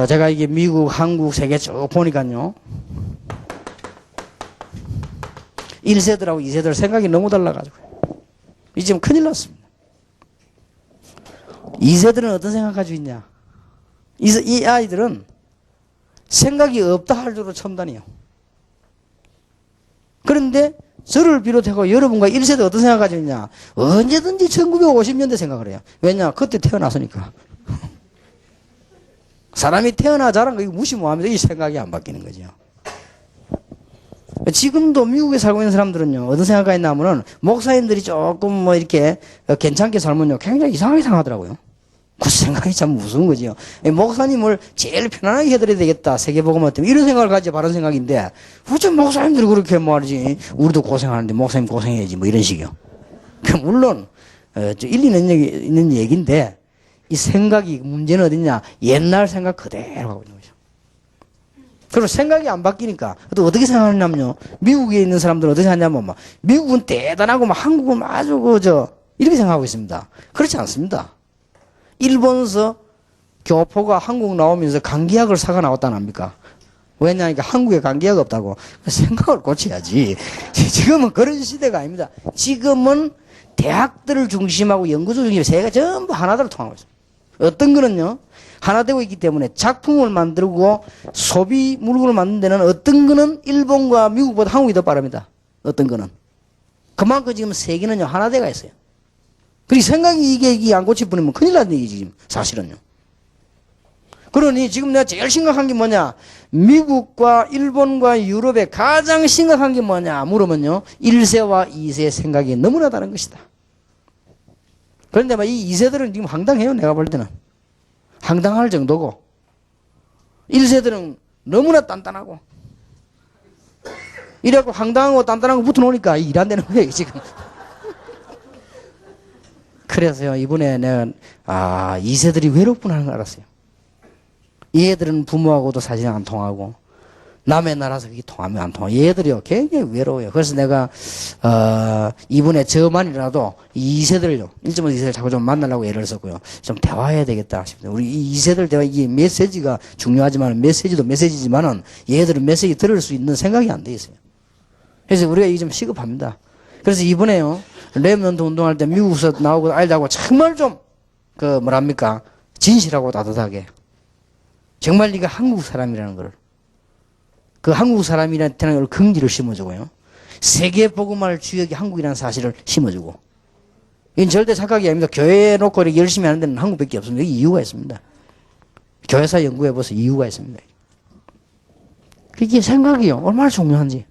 제가 이게 미국, 한국, 세계 쭉 보니까요. 1세들하고 2세들 생각이 너무 달라가지고. 이 지금 큰일 났습니다. 2세들은 어떤 생각 가지고 있냐? 이 아이들은 생각이 없다 할 정도로 첨단이에요. 그런데 저를 비롯하고 여러분과 1세대 어떤 생각 가지고 있냐? 언제든지 1950년대 생각을 해요. 왜냐? 그때 태어났으니까. 사람이 태어나 자란 거 이거 무시 못하면서 이 생각이 안 바뀌는 거죠. 지금도 미국에 살고 있는 사람들은요, 어떤 생각가 있나 하면은, 목사님들이 조금 뭐 이렇게 괜찮게 살면요, 굉장히 이상하게 생각하더라고요. 그 생각이 참 무서운 거지요. 목사님을 제일 편안하게 해드려야 되겠다. 세계복음화 때문에. 이런 생각을 가지고 바른 생각인데, 어쩜 목사님들이 그렇게 말이지. 우리도 고생하는데 목사님 고생해야지. 뭐 이런 식이요. 물론, 일리 있는 얘기인데, 이 생각이 문제는 어딨냐. 옛날 생각 그대로 하고 있는 거죠. 그리고 생각이 안 바뀌니까 또 어떻게 생각하냐면요. 미국에 있는 사람들은 어떻게 생각하냐면 막 미국은 대단하고 막 한국은 아주 이렇게 생각하고 있습니다. 그렇지 않습니다. 일본서 교포가 한국 나오면서 강기학을 사가 나왔다는 압니까? 왜냐니까 한국에 강기학 없다고. 생각을 고쳐야지. 지금은 그런 시대가 아닙니다. 지금은 대학들을 중심하고 연구소 중심 세계가 전부 하나대로 통하고 있습니다. 어떤 거는요, 하나 되고 있기 때문에 작품을 만들고 소비 물건을 만드는 데는 어떤 거는 일본과 미국보다 한국이 더 빠릅니다. 어떤 거는. 그만큼 지금 세계는요, 하나 돼가 있어요. 그리고 생각이 이게 안 고칠 뿐이면 큰일 나는 얘기지, 지금. 사실은요. 그러니 지금 내가 제일 심각한 게 뭐냐? 미국과 일본과 유럽의 가장 심각한 게 뭐냐? 물으면요, 1세와 2세의 생각이 너무나 다른 것이다. 그런데 막 이 2세들은 지금 황당해요, 내가 볼 때는. 황당할 정도고, 1세들은 너무나 단단하고, 이래갖고 황당하고 단단하고 붙어 놓으니까 일 안 되는 거예요, 지금. 그래서요, 이번에 내가, 2세들이 외롭구나 하는 걸 알았어요. 얘들은 부모하고도 사실 안 통하고, 남의 나라에서 그게 통하면 안 통하고, 얘들이요, 굉장히 외로워요. 그래서 내가, 이번에 저만이라도 2세들요, 1.5세들 자꾸 좀 만나려고 애를 썼고요. 좀 대화해야 되겠다 싶습니다. 우리 이 2세들 대화, 이게 메시지가 중요하지만, 메시지도 메시지지만은, 얘들은 메시지 들을 수 있는 생각이 안 돼 있어요. 그래서 우리가 이게 좀 시급합니다. 그래서 이번에요, 랩런트 운동할 때 미국에서 나오고 알다고 정말 좀, 뭐랍니까, 진실하고 따뜻하게. 정말 네가 한국 사람이라는 걸. 그 한국 사람이라는 걸 긍지를 심어주고요. 세계 복음화를 주역이 한국이라는 사실을 심어주고. 이건 절대 착각이 아닙니다. 교회 놓고 이렇게 열심히 하는 데는 한국밖에 없습니다. 이유가 있습니다. 교회사 연구해봐서 이유가 있습니다. 그게 생각이요. 얼마나 중요한지.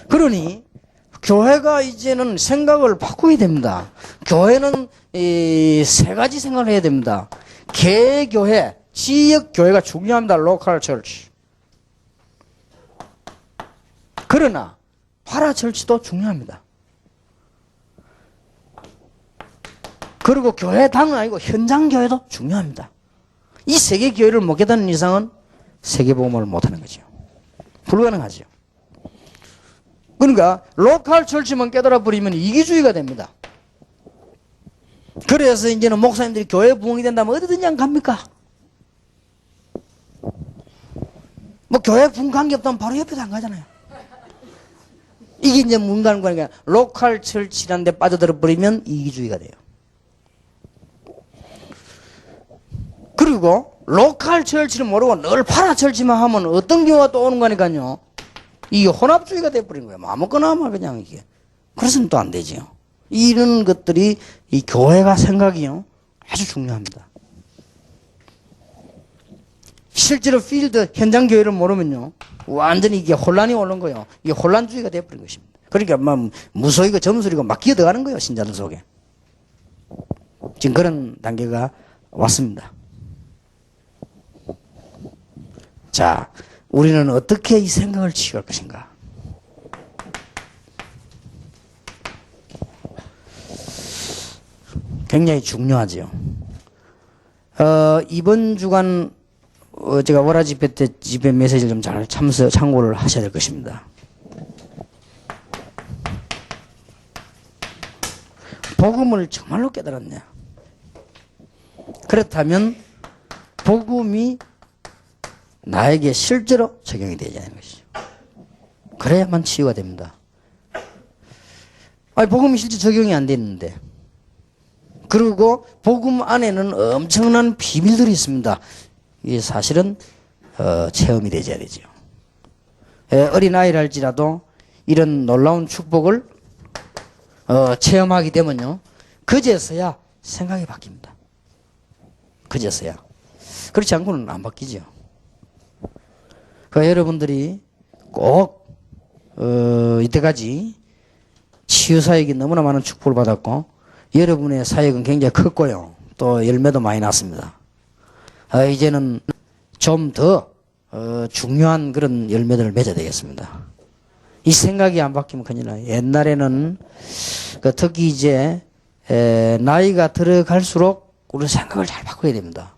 그러니 교회가 이제는 생각을 바꿔야 됩니다. 교회는 세 가지 생각을 해야 됩니다. 개교회, 지역 교회가 중요합니다. 로컬 철치. 그러나 화라 철치도 중요합니다. 그리고 교회당은 아니고 현장 교회도 중요합니다. 이 세 개 교회를 못 깨닫는 이상은 세계복음을 못하는 거죠. 불가능하죠. 그러니까 로컬 철치만 깨달아 버리면 이기주의가 됩니다. 그래서 이제는 목사님들이 교회 부흥이 된다면 어디든지 안 갑니까? 뭐 교회 부흥 관계없다면 바로 옆에도 안 가잖아요. 이게 이제 문가는 거니까 로컬 철치라는 데 빠져들어 버리면 이기주의가 돼요. 그리고 로컬 철치를 모르고 늘 파라 철치만 하면 어떤 경우가 또 오는 거니까요. 이게 혼합주의가 돼버린 거예요. 아무거나 하면 그냥 이게. 그래서는 또 안 되지요. 이런 것들이 이 교회가 생각이요. 아주 중요합니다. 실제로 필드, 현장 교회를 모르면요. 완전히 이게 혼란이 오는 거예요. 이게 혼란주의가 돼버린 것입니다. 그러니까 막 무소리고 점소리고 막 기어들어가는 거예요. 신자들 속에. 지금 그런 단계가 왔습니다. 자, 우리는 어떻게 이 생각을 치유할 것인가? 굉장히 중요하죠. 이번 주간 제가 월화 집회 때 집회 메시지를 좀 잘 참고를 하셔야 될 것입니다. 복음을 정말로 깨달았냐? 그렇다면 복음이 나에게 실제로 적용이 되어야 하는 것이죠. 그래야만 치유가 됩니다. 아니, 복음이 실제 적용이 안 되는데. 그리고 복음 안에는 엄청난 비밀들이 있습니다. 이게 사실은 체험이 되어야 되죠. 어린아이를 할지라도 이런 놀라운 축복을 체험하게 되면요, 그제서야 생각이 바뀝니다. 그제서야. 그렇지 않고는 안 바뀌죠. 여러분들이 꼭 이때까지 치유 사역이 너무나 많은 축복을 받았고, 여러분의 사역은 굉장히 컸고요, 또 열매도 많이 났습니다. 이제는 좀 더 중요한 그런 열매들을 맺어야 되겠습니다. 이 생각이 안 바뀌면 큰일 나요. 옛날에는 특히 이제 나이가 들어갈수록 우리 생각을 잘 바꿔야 됩니다.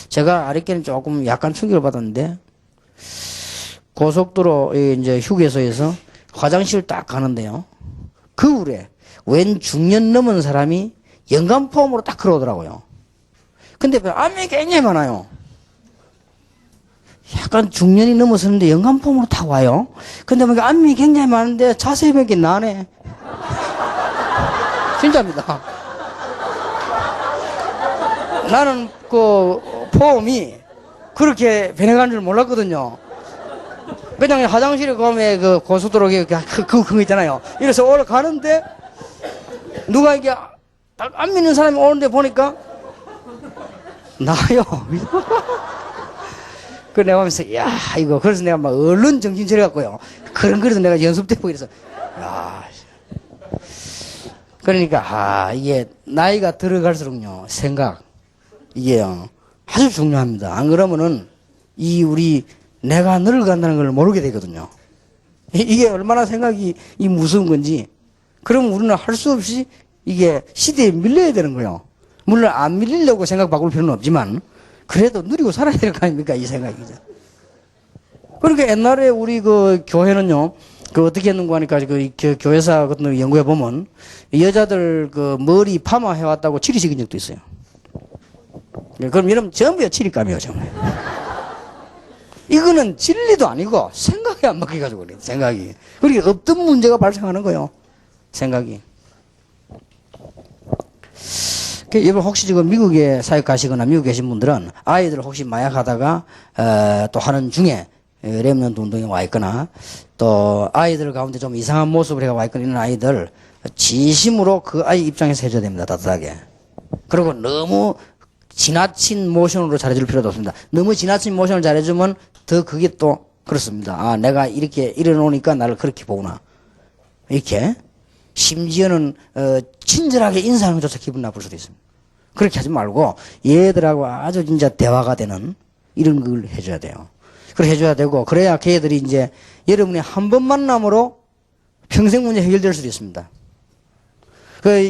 제가 아랫게는 조금 약간 충격을 받았는데, 고속도로 이제 휴게소에서 화장실 딱 가는데요, 그 울에 웬 중년 넘은 사람이 연감포함으로 딱 걸어오더라고요. 근데 암이 굉장히 많아요. 약간 중년이 넘어서는데 연감포함으로 딱 와요. 근데 뭐 암이 굉장히 많은데 자세히 보니까 나네. 진짜입니다. 나는 그 포함이 그렇게 변해가는 줄 몰랐거든요. 그냥 화장실에 가면 그 고속도로에 그거 있잖아요. 이래서 올라가는데 누가 이게 딱 안 믿는 사람이 오는데 보니까 나요. 그 내가 보면서 야 이거 그래서 내가 막 얼른 정신 차려갖고요. 그래도 내가 연습되고 이래서 야 그러니까 이게 나이가 들어갈수록요 생각 이게요 아주 중요합니다. 안 그러면은 이 우리 내가 늙어간다는 걸 모르게 되거든요. 이게 얼마나 생각이 무서운 건지. 그럼 우리는 할 수 없이 이게 시대에 밀려야 되는 거예요. 물론 안 밀리려고 생각 바꿀 필요는 없지만 그래도 누리고 살아야 될 거 아닙니까? 이 생각이죠. 그러니까 옛날에 우리 그 교회는요, 그 어떻게 했는가 하니까 그 교회사 같은 거 연구해 보면 여자들 그 머리 파마 해왔다고 치리식인 적도 있어요. 그럼 여러분 전부야 치리감이에요, 정말. 이거는 진리도 아니고 생각이 안 바뀌어가지고 그래, 생각이. 그러니까 없던 문제가 발생하는 거예요, 생각이. 여러분 혹시 지금 미국에 사역 가시거나 미국 계신 분들은 아이들 혹시 마약하다가 또 하는 중에 렘넌트 운동에 와 있거나 또 아이들 가운데 좀 이상한 모습을 해가 와 있거나 이런 아이들 진심으로 그 아이 입장에서 해줘야 됩니다. 따뜻하게. 그리고 너무 지나친 모션으로 잘해줄 필요도 없습니다. 너무 지나친 모션을 잘해주면 더 그게 또 그렇습니다. 내가 이렇게 일어나니까 나를 그렇게 보구나. 이렇게. 심지어는 친절하게 인사하는 것조차 기분 나쁠 수도 있습니다. 그렇게 하지 말고 얘들하고 아주 진짜 대화가 되는 이런 걸 해줘야 돼요. 그렇게 해줘야 되고 그래야 걔들이 이제 여러분이 한 번 만남으로 평생 문제 해결될 수도 있습니다.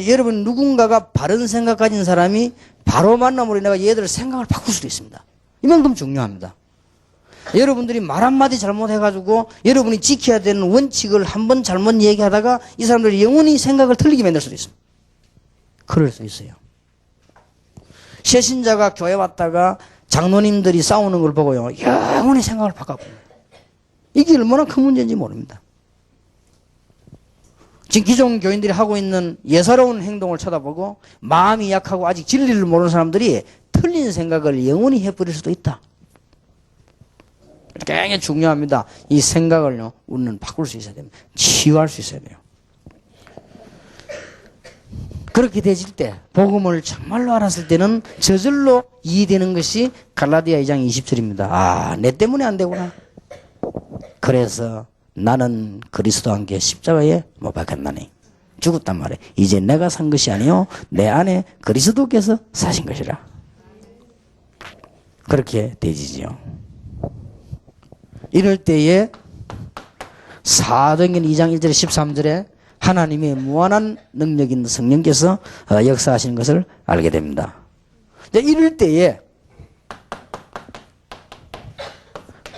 여러분 누군가가 바른 생각 가진 사람이 바로 만남으로 내가 얘들 생각을 바꿀 수도 있습니다. 이만큼 중요합니다. 여러분들이 말 한마디 잘못해가지고 여러분이 지켜야 되는 원칙을 한 번 잘못 얘기하다가 이 사람들이 영원히 생각을 틀리게 만들 수도 있습니다. 그럴 수 있어요. 새신자가 교회 왔다가 장로님들이 싸우는 걸 보고요, 영원히 생각을 바꿔버려요. 이게 얼마나 큰 문제인지 모릅니다. 지금 기존 교인들이 하고 있는 예사로운 행동을 쳐다보고 마음이 약하고 아직 진리를 모르는 사람들이 틀린 생각을 영원히 해버릴 수도 있다. 굉장히 중요합니다. 이 생각을요, 우리는 바꿀 수 있어야 됩니다. 치유할 수 있어야 돼요. 그렇게 되질 때, 복음을 정말로 알았을 때는 저절로 이해되는 것이 갈라디아 2장 20절입니다. 내 때문에 안 되구나. 그래서 나는 그리스도와 함께 십자가에 못 박혔나니 죽었단 말이에요. 이제 내가 산 것이 아니요 내 안에 그리스도께서 사신 것이라. 그렇게 되지요. 이럴 때에 사도행전 2장 1절에 13절에 하나님의 무한한 능력 있는 성령께서 역사하시는 것을 알게 됩니다. 이제 이럴 때에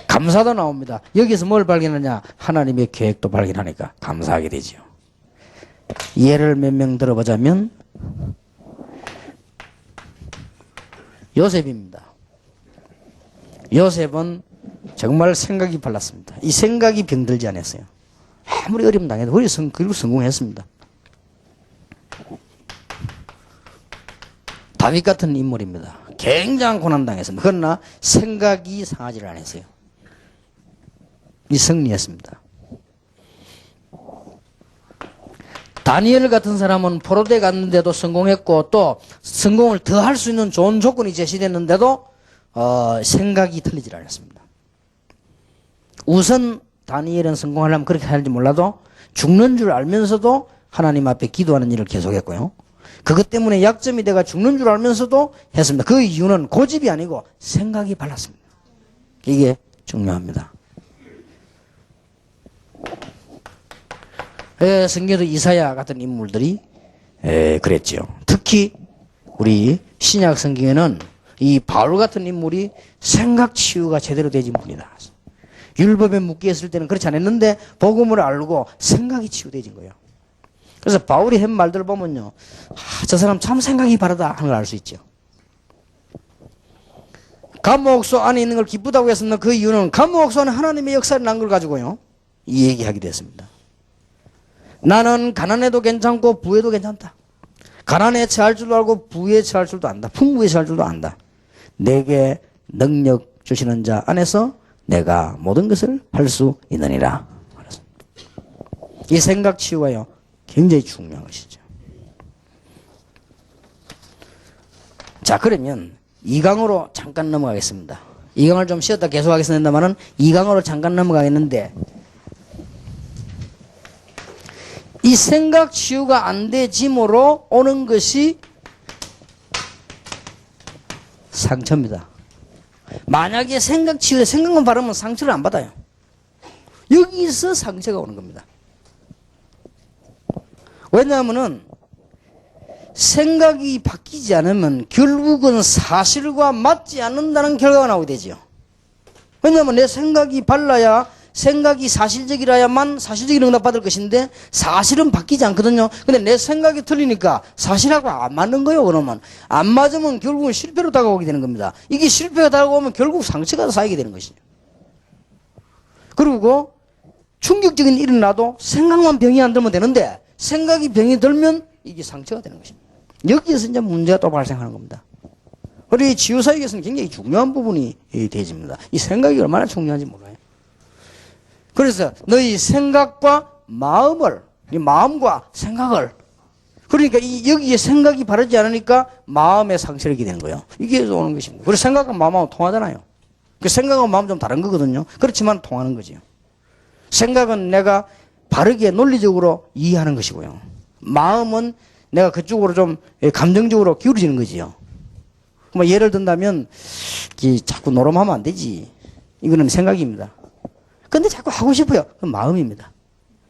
감사도 나옵니다. 여기서 뭘 발견하냐? 하나님의 계획도 발견하니까 감사하게 되지요. 예를 몇 명 들어보자면 요셉입니다. 요셉은 정말 생각이 발랐습니다. 이 생각이 병들지 않았어요. 아무리 어려움 당해도 그리고 성공했습니다. 다윗 같은 인물입니다. 굉장한 고난 당했습니다. 그러나 생각이 상하지를 않았어요. 이 승리했습니다. 다니엘 같은 사람은 포로대 갔는데도 성공했고 또 성공을 더 할 수 있는 좋은 조건이 제시됐는데도 생각이 틀리질 않았습니다. 우선 다니엘은 성공하려면 그렇게 할지 몰라도 죽는 줄 알면서도 하나님 앞에 기도하는 일을 계속했고요. 그것 때문에 약점이 돼가 죽는 줄 알면서도 했습니다. 그 이유는 고집이 아니고 생각이 발랐습니다. 이게 중요합니다. 성경도 이사야 같은 인물들이 그랬죠. 특히 우리 신약 성경에는 이 바울 같은 인물이 생각 치유가 제대로 되진 분이다. 율법에 묶여 있을 때는 그렇지 않았는데 복음을 알고 생각이 치유되진 거예요. 그래서 바울이 한 말들을 보면요, 저 사람 참 생각이 바르다 하는 걸 알 수 있죠. 감옥소 안에 있는 걸 기쁘다고 했으나 그 이유는 감옥소 안에 하나님의 역사를 난 걸 가지고요 이 얘기하게 됐습니다. 나는 가난해도 괜찮고 부해도 괜찮다. 가난에 처할 줄도 알고 부에 처할 줄도 안다. 풍부에 처할 줄도 안다. 내게 능력 주시는 자 안에서 내가 모든 것을 할 수 있느니라. 이 생각 치유가요 굉장히 중요한 것이죠. 자, 그러면 2강으로 잠깐 넘어가겠습니다. 2강을 좀 쉬었다 계속하겠습니다만은 2강으로 잠깐 넘어가겠는데, 이 생각 치유가 안 되짐으로 오는 것이 상처입니다. 만약에 생각 치유에 생각만 바르면 상처를 안 받아요. 여기서 상처가 오는 겁니다. 왜냐하면은 생각이 바뀌지 않으면 결국은 사실과 맞지 않는다는 결과가 나오게 되죠. 왜냐하면 내 생각이 발라야, 생각이 사실적이라야만 사실적인 응답 받을 것인데 사실은 바뀌지 않거든요. 근데 내 생각이 틀리니까 사실하고 안 맞는 거예요. 그러면 안 맞으면 결국은 실패로 다가오게 되는 겁니다. 이게 실패가 다가오면 결국 상처가 쌓이게 되는 것이죠. 그리고 충격적인 일이 나도 생각만 병이 안 들면 되는데 생각이 병이 들면 이게 상처가 되는 것입니다. 여기에서 이제 문제가 또 발생하는 겁니다. 그리고 이 치유사역에서는 굉장히 중요한 부분이 되집니다. 이 생각이 얼마나 중요한지 몰라요. 그래서 너희 생각과 마음을, 이 마음과 생각을, 그러니까 여기에 생각이 바르지 않으니까 마음의 상처를 입게 되는 거예요. 이게 오는 것입니다. 그래서 생각과 마음하고 통하잖아요. 그 생각과 마음은 좀 다른 거거든요. 그렇지만 통하는 거지요. 생각은 내가 바르게 논리적으로 이해하는 것이고요. 마음은 내가 그쪽으로 좀 감정적으로 기울어지는 거지요. 뭐 예를 든다면 자꾸 노름하면 안 되지. 이거는 생각입니다. 근데 자꾸 하고 싶어요. 그건 마음입니다.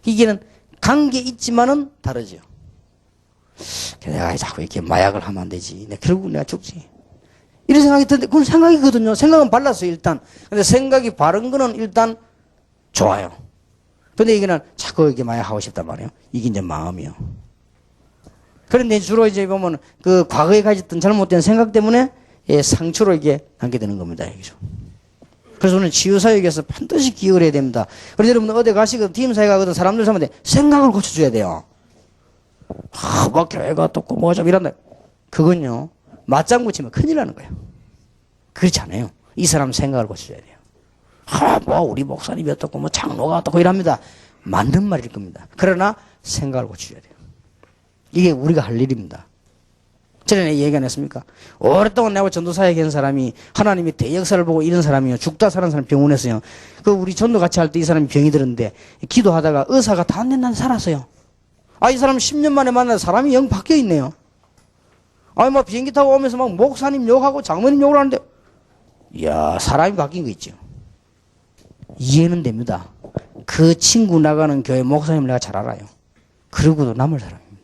이게는 관계 있지만은 다르죠. 내가 자꾸 이렇게 마약을 하면 안 되지. 결국 내가 죽지. 이런 생각이 드는데 그건 생각이거든요. 생각은 발랐어요, 일단. 근데 생각이 바른 거는 일단 좋아요. 근데 이게는 자꾸 이렇게 마약하고 싶단 말이에요. 이게 이제 마음이요. 그런데 주로 이제 보면 그 과거에 가졌던 잘못된 생각 때문에 상처로 이게 남게 되는 겁니다. 여기서. 그래서 오늘 치유사역에서 반드시 기억을 해야 됩니다. 그래서 여러분 어디 가시거든, 팀사에 가거든, 사람들 사는데 생각을 고쳐줘야 돼요. 뭐 교회가 어떻고 뭐 좀 이런다. 그건요, 맞장구 치면 큰일 나는 거예요. 그렇지 않아요. 이 사람 생각을 고쳐줘야 돼요. 뭐 우리 목사님이 어떻고 뭐 장로가 어떻고 이랍니다. 맞는 말일 겁니다. 그러나 생각을 고쳐줘야 돼요. 이게 우리가 할 일입니다. 전에 얘기 안 했습니까? 오랫동안 내가 전도사역 한 사람이 하나님이 대역사를 보고 이런 사람이요. 죽다 사는 사람 병원에서요. 그 우리 전도 같이 할 때 이 사람이 병이 들었는데 기도하다가 의사가 다 안 된다는 살았어요. 이 사람 10년 만에 만나서 사람이 영 바뀌어 있네요. 뭐 비행기 타고 오면서 막 목사님 욕하고 장모님 욕을 하는데, 이야, 사람이 바뀐 거 있죠. 이해는 됩니다. 그 친구 나가는 교회 목사님을 내가 잘 알아요. 그러고도 남을 사람입니다.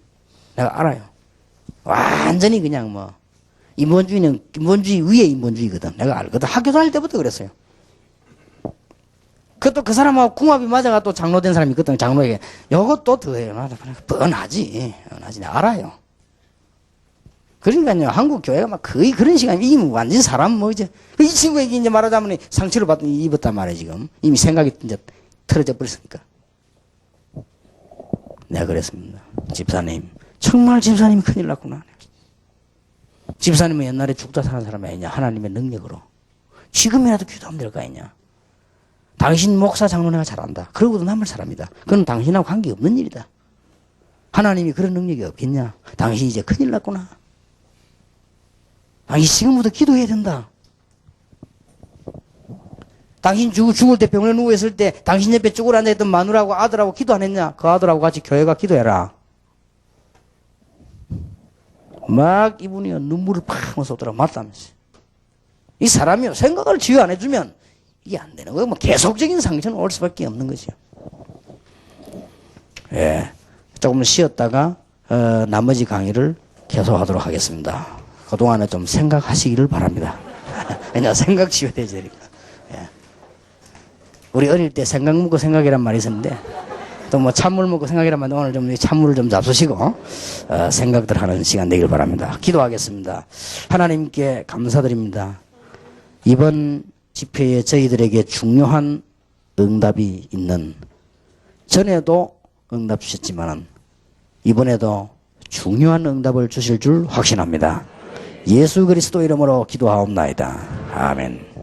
내가 알아요. 완전히 그냥 뭐 인본주의는 인본주의 위에 인본주의거든. 내가 알거든. 학교 다닐 때부터 그랬어요. 그것도 그 사람하고 궁합이 맞아가 또 장로 된 사람이 있거든. 장로에게 요것도 더해요. 뻔하지. 내가 알아요. 그러니까요, 한국 교회가 막 거의 그런 시간이 이미 완전 사람 뭐 이제 이 친구에게 이제 말하자면 상처를 받더니 입었단 말이에요, 지금. 이미 생각이 이제 틀어져 버렸으니까. 내가 그랬습니다. 집사님. 정말 집사님이 큰일 났구나. 집사님은 옛날에 죽다 사는 사람이 아니냐. 하나님의 능력으로. 지금이라도 기도하면 될 거 아니냐. 당신 목사 장로내가 잘한다. 그러고도 남을 사람이다. 그건 당신하고 관계없는 일이다. 하나님이 그런 능력이 없겠냐. 당신 이제 큰일 났구나. 당신 지금부터 기도해야 된다. 당신 죽을 때 병원에 누워있을 때 당신 옆에 죽으러 앉아있던 마누라하고 아들하고 기도 안 했냐? 그 아들하고 같이 교회가 기도해라. 막 이분이 눈물을 팍 쏟더라고 맞다면서. 이 사람이요 생각을 지휘 안 해주면 이게 안 되는 거예요. 뭐 계속적인 상처는 올 수밖에 없는 거죠. 예, 조금 쉬었다가 나머지 강의를 계속하도록 하겠습니다. 그동안에 좀 생각하시기를 바랍니다. 왜냐 생각 지워야 되니까. 예. 우리 어릴 때 생각 먹고 생각이란 말이 있었는데 또 뭐 찬물 먹고 생각이란 말인데 오늘 좀 찬물을 좀 잡수시고 생각들 하는 시간 되길 바랍니다. 기도하겠습니다. 하나님께 감사드립니다. 이번 집회에 저희들에게 중요한 응답이 있는 전에도 응답 주셨지만 이번에도 중요한 응답을 주실 줄 확신합니다. 예수 그리스도 이름으로 기도하옵나이다. 아멘.